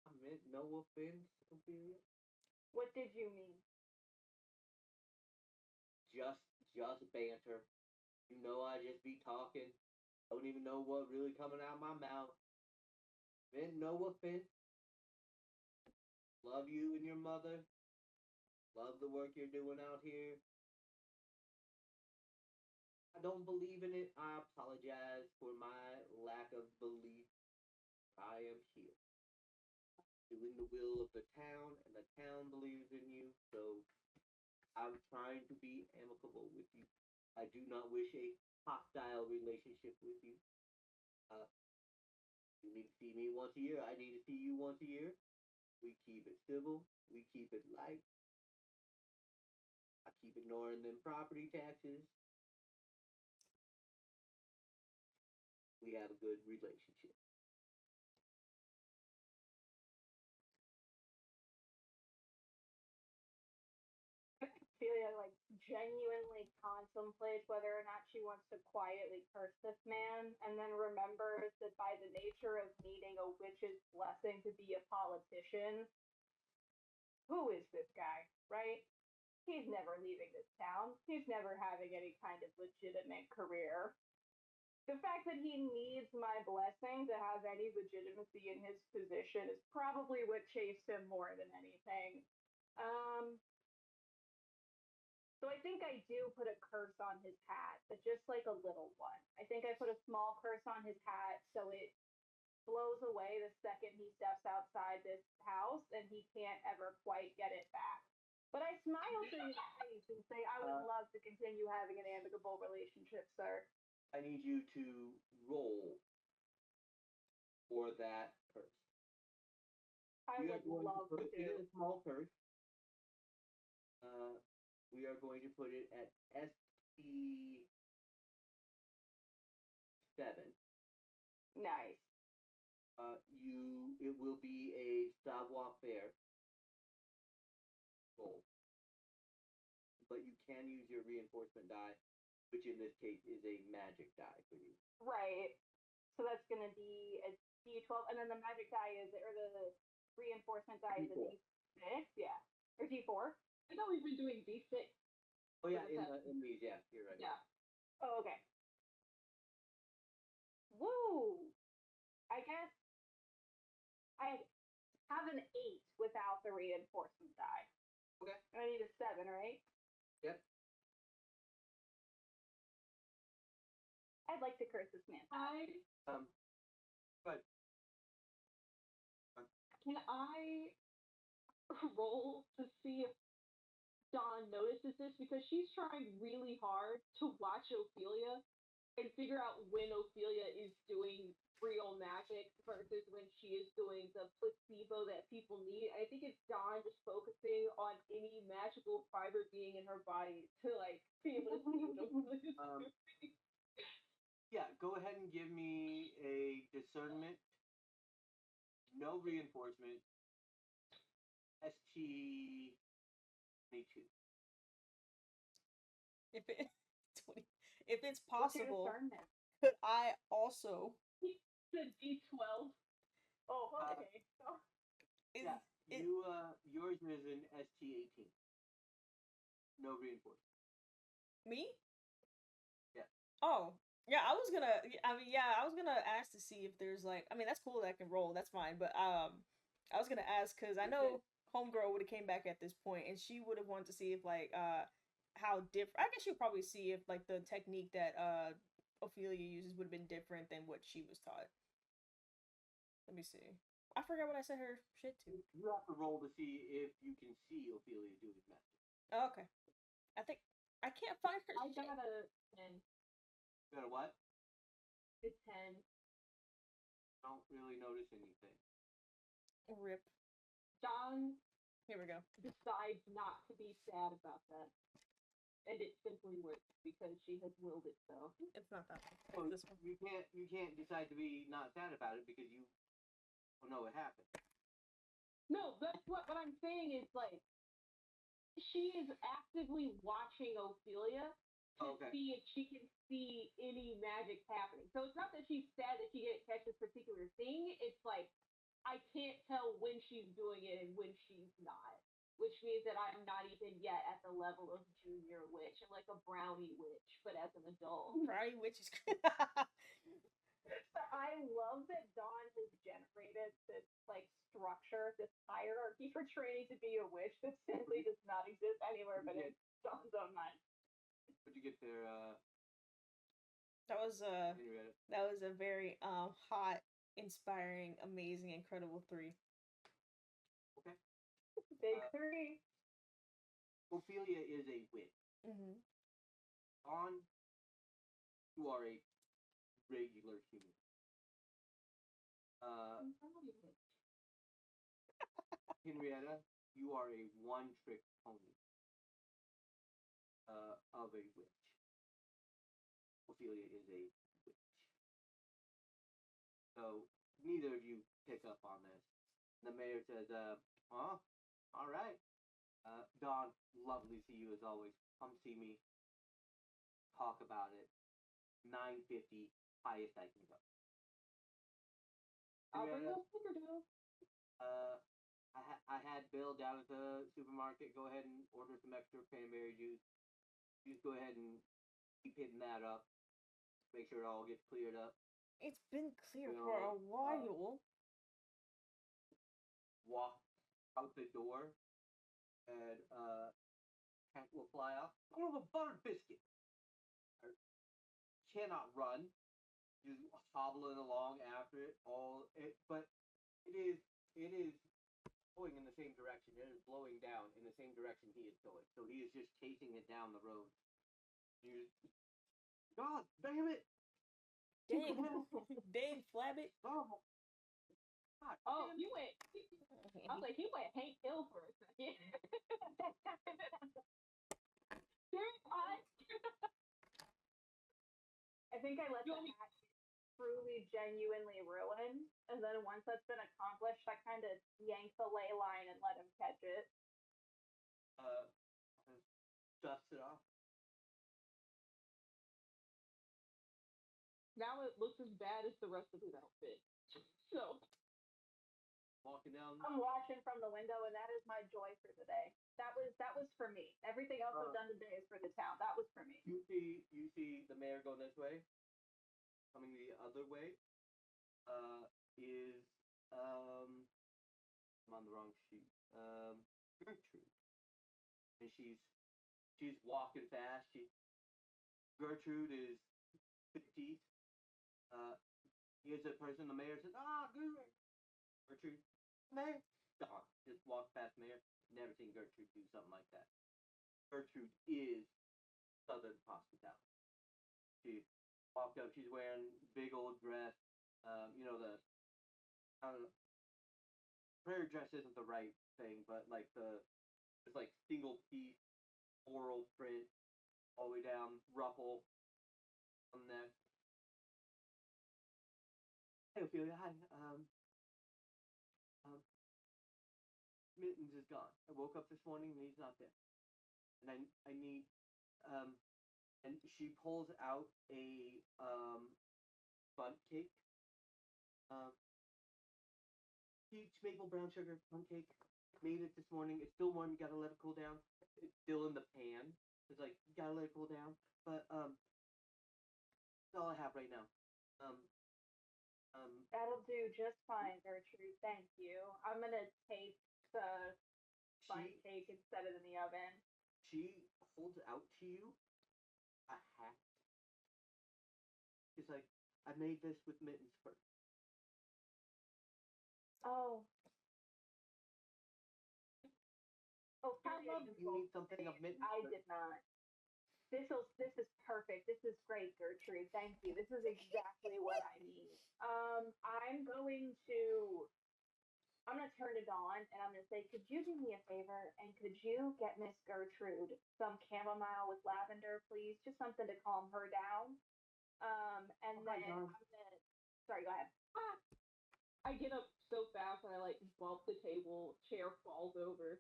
I meant no offense, Ophelia. What did you mean? Just, just banter. You know, I just be talking. Don't even know what really coming out of my mouth. Meant no offense. Love you and your mother. Love the work you're doing out here. I don't believe in it. I apologize for my lack of belief. I am here. Doing the will of the town, and the town believes in you, so I'm trying to be amicable with you. I do not wish a hostile relationship with you. Uh, you need to see me once a year. I need to see you once a year. We keep it civil. We keep it light. I keep ignoring them property taxes. We have a good relationship. Ophelia like genuinely contemplates whether or not she wants to quietly curse this man, and then remembers that by the nature of needing a witch's blessing to be a politician, who is this guy, right? He's never leaving this town. He's never having any kind of legitimate career. The fact that he needs my blessing to have any legitimacy in his position is probably what chased him more than anything. Um, so I think I do put a curse on his hat, but just like a little one. I think I put a small curse on his hat so it blows away the second he steps outside this house and he can't ever quite get it back. But I smile to his face and say, I would love to continue having an amicable relationship, sir. I need you to roll for that curse. I We are would going to love put it in to. a small curse. We are going to put it at ST7. Nice. It will be a savoir faire roll, but you can use your reinforcement die, which in this case is a magic die for you. Right. So that's going to be a D12, and then the magic die is, or the reinforcement die is a D4. D6, yeah, or D4. I know we've been doing D6. Oh yeah, For the test. in these, yeah, you're right. Yeah. Oh, okay. Woo! I guess I have an 8 without the reinforcement die. Okay. And I need a 7, right? Yep. I'd like to curse this man. But Can I roll to see if Dawn notices this, because she's trying really hard to watch Ophelia and figure out when Ophelia is doing real magic versus when she is doing the placebo that people need. I think it's Dawn just focusing on any magical fiber being in her body to like be able to see what Ophelia's doing. yeah, go ahead and give me a discernment. No reinforcement. ST22. If it 20, if it's What's your possible, discernment? could I also The D12. Oh, okay. is Yeah, it, yours is an ST18. No reinforcement. me? Yeah. Oh, yeah, I was gonna. I mean, yeah, I was gonna ask to see if there's like. I mean, that's cool that I can roll. That's fine. But I was gonna ask because I know. homegirl would have came back at this point, and she would have wanted to see if like how different. I guess she'd probably see if like the technique that Ophelia uses would have been different than what she was taught. Let me see. I forgot what I said her shit to. You have to roll to see if you can see Ophelia do his magic. Oh, okay. I think I can't find her. I shit. got a 10. You got a what? It's 10. Don't really notice anything. Rip. John Here we go. decides not to be sad about that. And it simply works because she has willed it so. It's not that one. Well, It's this one. you can't decide to be not sad about it because you don't know what happened. No, that's what I'm saying is like she is actively watching Ophelia to Okay. see if she can see any magic happening. So it's not that she's sad that she didn't catch this particular thing. It's like I can't tell when she's doing it and when she's not. Which means that I'm not even yet at the level of junior witch. I'm like a brownie witch, but as an adult. Brownie witch is. I love that Dawn has generated this like structure, this hierarchy for training to be a witch that simply does not exist anywhere but in Dawn's own mind. What'd you get there, That was Henrietta? that was a very hot, inspiring, amazing, incredible 3. Okay. Big 3. Ophelia is a witch. Mm-hmm. On, you are a regular human. I'm proud of it. Henrietta, you are a one-trick pony of a witch. Ophelia is a witch. So neither of you pick up on this. The mayor says, all right. Dawn, lovely to see you as always. Come see me. Talk about it. 950, highest I can go. I'll bring Henrietta, those snickerdoodles. I had Bill down at the supermarket. Go ahead and order some extra cranberry juice. Just go ahead and keep hitting that up. Make sure it all gets cleared up. It's been clear You for know, a while. Walk out the door, and cat will fly off. I don't have a buttered biscuit. I cannot run. Just hobbling along after it. But it is going in the same direction. It is blowing down in the same direction he is going. So he is just chasing it down the road. God damn it! Dang, dang, Flabbit. Oh, God. Oh, you went. I was like, he went Hank Hill for a second. I think I let You the want me- hat truly, genuinely ruin, and then once that's been accomplished, I kind of yank the ley line and let him catch it. Dusts it off. Now it looks as bad as the rest of his outfit. So Walking down. I'm watching from the window, and that is my joy for the day. That was for me. Everything else I've done today is for the town. That was for me. You see the mayor going this way. Coming the other way. Is I'm on the wrong sheet. Gertrude. And she's walking fast. Gertrude is 50s. Here's a person the mayor says, Gertrude, mayor. Gone. Just walk past mayor. Never seen Gertrude do something like that. Gertrude is Southern hospitality. She walked up. She's wearing big old dress. The I don't know. Prayer dress isn't the right thing, but like it's like single piece floral print all the way down, ruffle on the neck. Hey Ophelia, hi. Mittens is gone. I woke up this morning and he's not there. And I need and she pulls out a bundt cake. Peach maple brown sugar bundt cake. Made it this morning. It's still warm. You gotta let it cool down. It's still in the pan. It's like you gotta let it cool down. But that's all I have right now. That'll do just fine, Gertrude. Thank you. I'm gonna take the sponge cake instead of in the oven. She holds out to you a hat. She's like, I made this with mittens first. Oh. Ophelia, you need something of mittens. I did not. This is perfect. This is great, Gertrude. Thank you. This is exactly what I need. I'm gonna turn to Dawn and I'm gonna say, could you do me a favor and could you get Miss Gertrude some chamomile with lavender, please? Just something to calm her down. And then I'm gonna. Sorry, go ahead. I get up so fast and I like bump the table, chair falls over.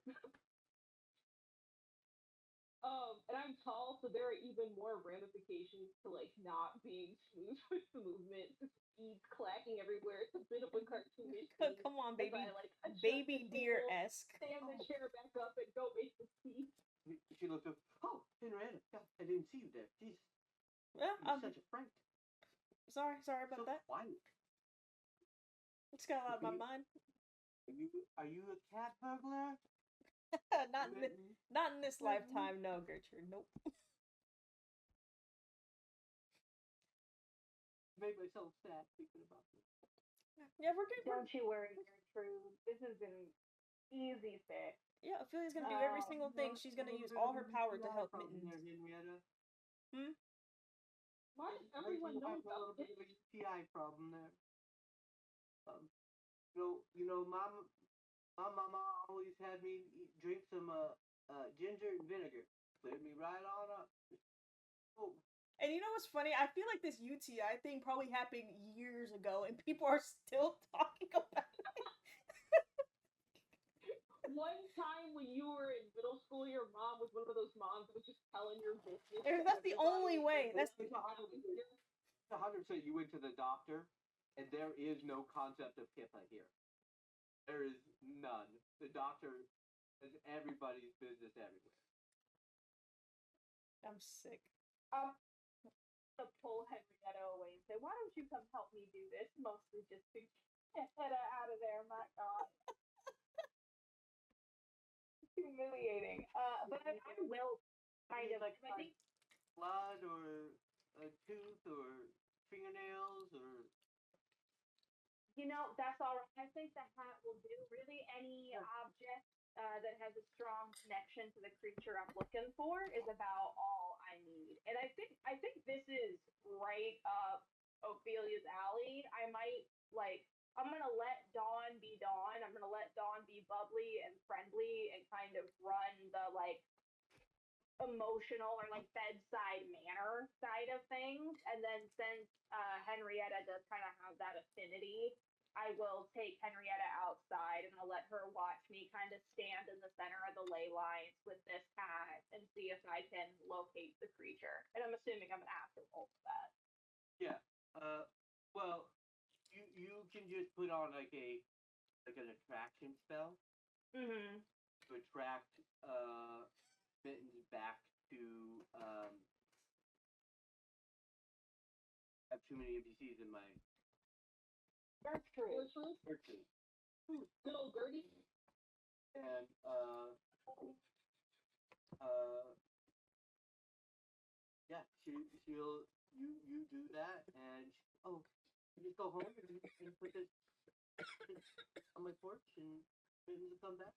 And I'm tall, so there are even more ramifications to like not being smooth with the movement. The speed's clacking everywhere. It's a bit of a cartoonish thing. Come on, baby. I, like, Baby deer-esque. Stand the chair back up and go make the speed. She looked up. Oh, Henrietta, God, I didn't see you there. Jeez, Yeah, you're such a fright. sorry about So that. quiet. It's got out of my mind. Are you a cat burglar? Not in this lifetime, no, Gertrude. Nope. Made myself sad thinking about this. Yeah, we're good. Don't you worry, Gertrude. This is an easy fix. Yeah, Ophelia's gonna do every single thing. She's gonna use all her power to help Mittens. Henrietta. Why does everyone know about this? A UTI problem there. You know, my mama always had me drink some ginger and vinegar. Cleared me right on up. Oh. And you know what's funny? I feel like this UTI thing probably happened years ago, and people are still talking about it. One time when you were in middle school, your mom was one of those moms that was just telling your business. That's the only way. That's It's 100% you went to the doctor, and there is no concept of HIPAA here. There is none. The doctor is everybody's business everywhere. I'm sick. To pull Henrietta away and say, why don't you come help me do this? Mostly just to get Henrietta out of there, my God. Humiliating. But I will kind of, I think, blood or a tooth or fingernails or. You know, that's all right. I think the hat will do. Really, any object that has a strong connection to the creature I'm looking for is about all I need. And I think this is right up Ophelia's alley. I might I'm gonna let Dawn be Dawn. I'm gonna let Dawn be bubbly and friendly and kind of run the emotional or bedside manner side of things. And then since Henrietta does kind of have that affinity, I will take Henrietta outside and I'll let her watch me kind of stand in the center of the ley lines with this cat and see if I can locate the creature. And I'm assuming I'm gonna have to roll for that. Yeah. Well, you can just put on an attraction spell. Mm-hmm. To attract Mittens back to I have too many NPCs in my Gertrude. Gertrude. Good old Gertie. And yeah, she'll you do that and you just go home and put this on my porch and Mittens will come back.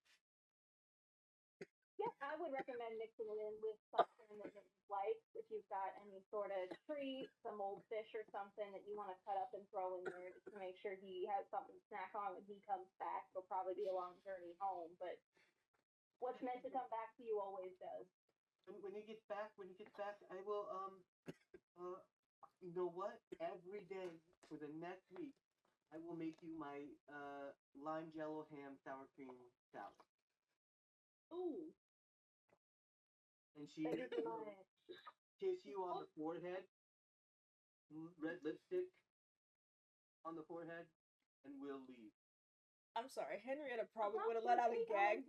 Yeah, I would recommend mixing it in with something that Mittens likes. If you've got any sort of treat, some old fish or something that you want to cut up and throw in there just to make sure he has something to snack on when he comes back. It'll probably be a long journey home, but what's meant to come back to you always does. When he gets back, I will you know what? Every day for the next week, I will make you my lime jello ham sour cream salad. Ooh. And she kiss you on the forehead, red lipstick on the forehead, and we'll leave. I'm sorry, Henrietta probably would have let out a gag.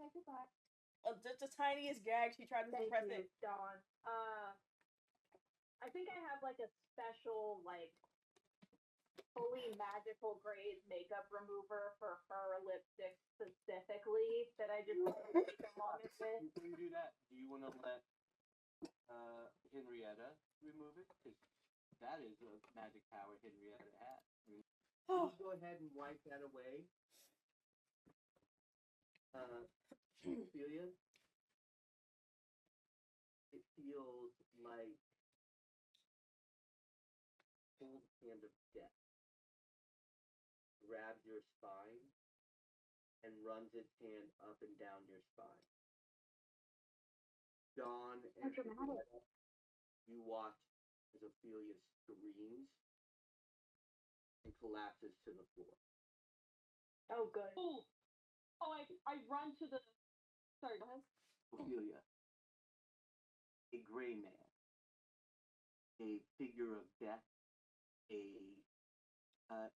Just the tiniest gag. She tried to suppress it. Dawn. I think I have a special fully magical grade makeup remover for her lipstick specifically that I just take a moment with. Before you do that, do you want to let Henrietta remove it? Because that is a magic power Henrietta has. Oh. You go ahead and wipe that away. Ophelia, it feels like cold hand of death grabs your spine and runs its hand up and down your spine. Dawn and Henrietta, you watch as Ophelia screams and collapses to the floor. Oh, good. Oh, I run to the. Sorry, go ahead. Ophelia, a gray man, a figure of death, a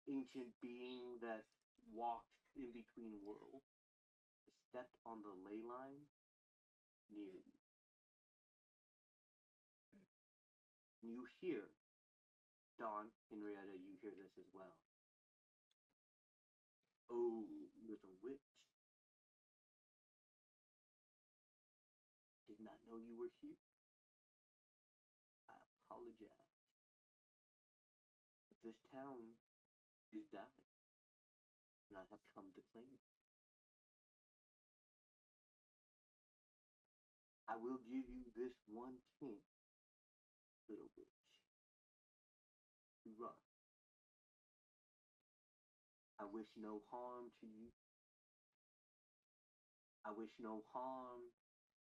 ancient being that walked in between worlds, stepped on the ley line near you. You hear, Dawn, Henrietta, you hear this as well. Oh, little witch. Did not know you were here. I apologize. But this town is dying, and I have come to claim it. I will give you this one chance, little witch, to run. I wish no harm to you. I wish no harm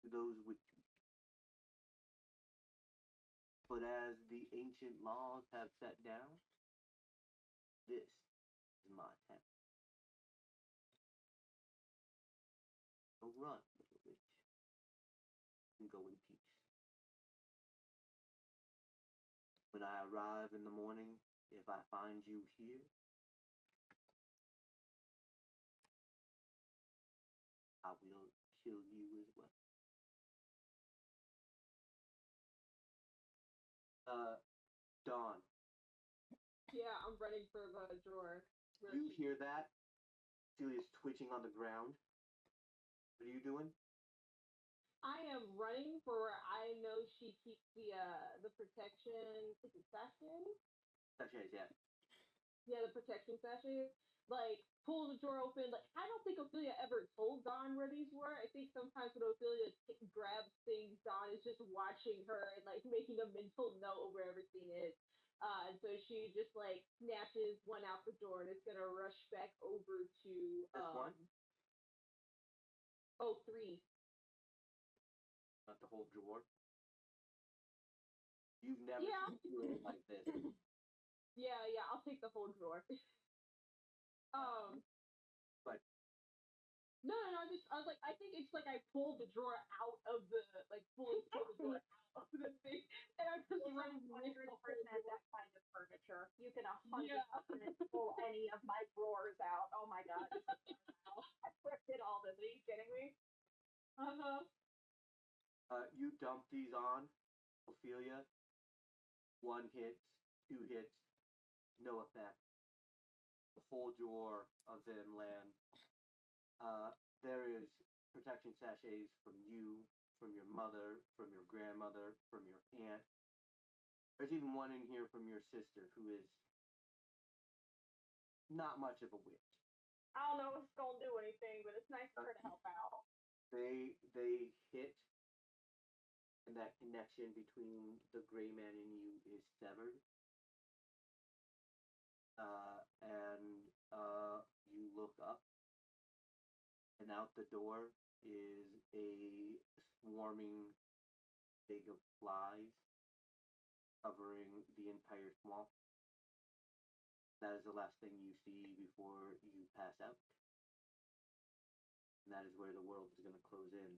to those with you. But as the ancient laws have set down, this is my town. So run, little witch, and go in peace. When I arrive in the morning, if I find you here, I will kill you as well. Dawn, Yeah, I'm running for the drawer. you hear that? Celia's twitching on the ground. What are you doing? I am running for where I know she keeps the protection. Is it sachets? Sachets, yeah. Yeah, the protection sachets. Like pull the drawer open. Like I don't think Ophelia ever told Dawn where these were. I think sometimes when Ophelia grabs things, Dawn is just watching her and like making a mental note of where everything is. And so she just like snatches one out the door and is gonna rush back over to That's one? Oh, three. Not the whole drawer. You've never Yeah. seen it like this. Yeah, I'll take the whole drawer. But No, I was like, I think it's like I pulled the drawer out of the, like, fully pulled the drawer out of the thing, and I'm just running with the whole 100% drawer. that kind of furniture. You can 100% pull any of my drawers out. Oh my god. I thrifted all this. Are you kidding me? Uh-huh. You dump these on, Ophelia. One hits, two hits, no effect. The full drawer of them land. There is protection sachets from you, from your mother, from your grandmother, from your aunt. There's even one in here from your sister, who is not much of a witch. I don't know if it's gonna do anything, but it's nice for her to help out. They hit, and that connection between the gray man and you is severed. And you look up, and out the door is a swarming bag of flies covering the entire swamp. That is the last thing you see before you pass out. And that is where the world is going to close in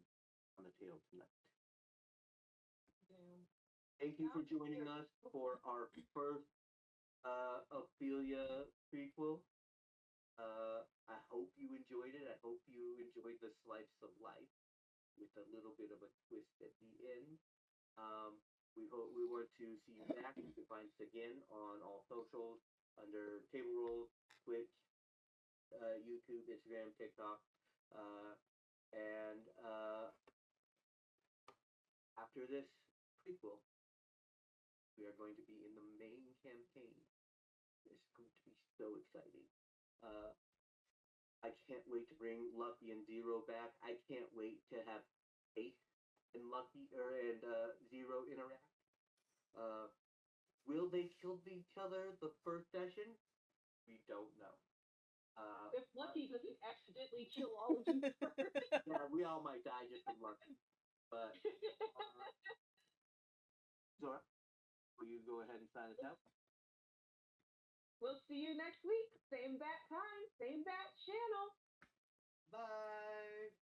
on the tale tonight. Damn. Thank you for joining us for our first Ophelia prequel. I hope you enjoyed it. I hope you enjoyed the slice of life with a little bit of a twist at the end. We hope we were to see you back. You can find us again on all socials under Table Roll, Twitch, YouTube, Instagram, TikTok, and after this prequel, we are going to be in the main campaign. It's going to be so exciting. Uh, I can't wait to bring Lucky and Zero back. I can't wait to have Ace and Zero interact. Uh, will they kill each other the first session? We don't know. If Lucky doesn't accidentally kill all of you first. Yeah, we all might die just from Lucky. But Zora, will you go ahead and sign us out? We'll see you next week. Same bat time, same bat channel. Bye.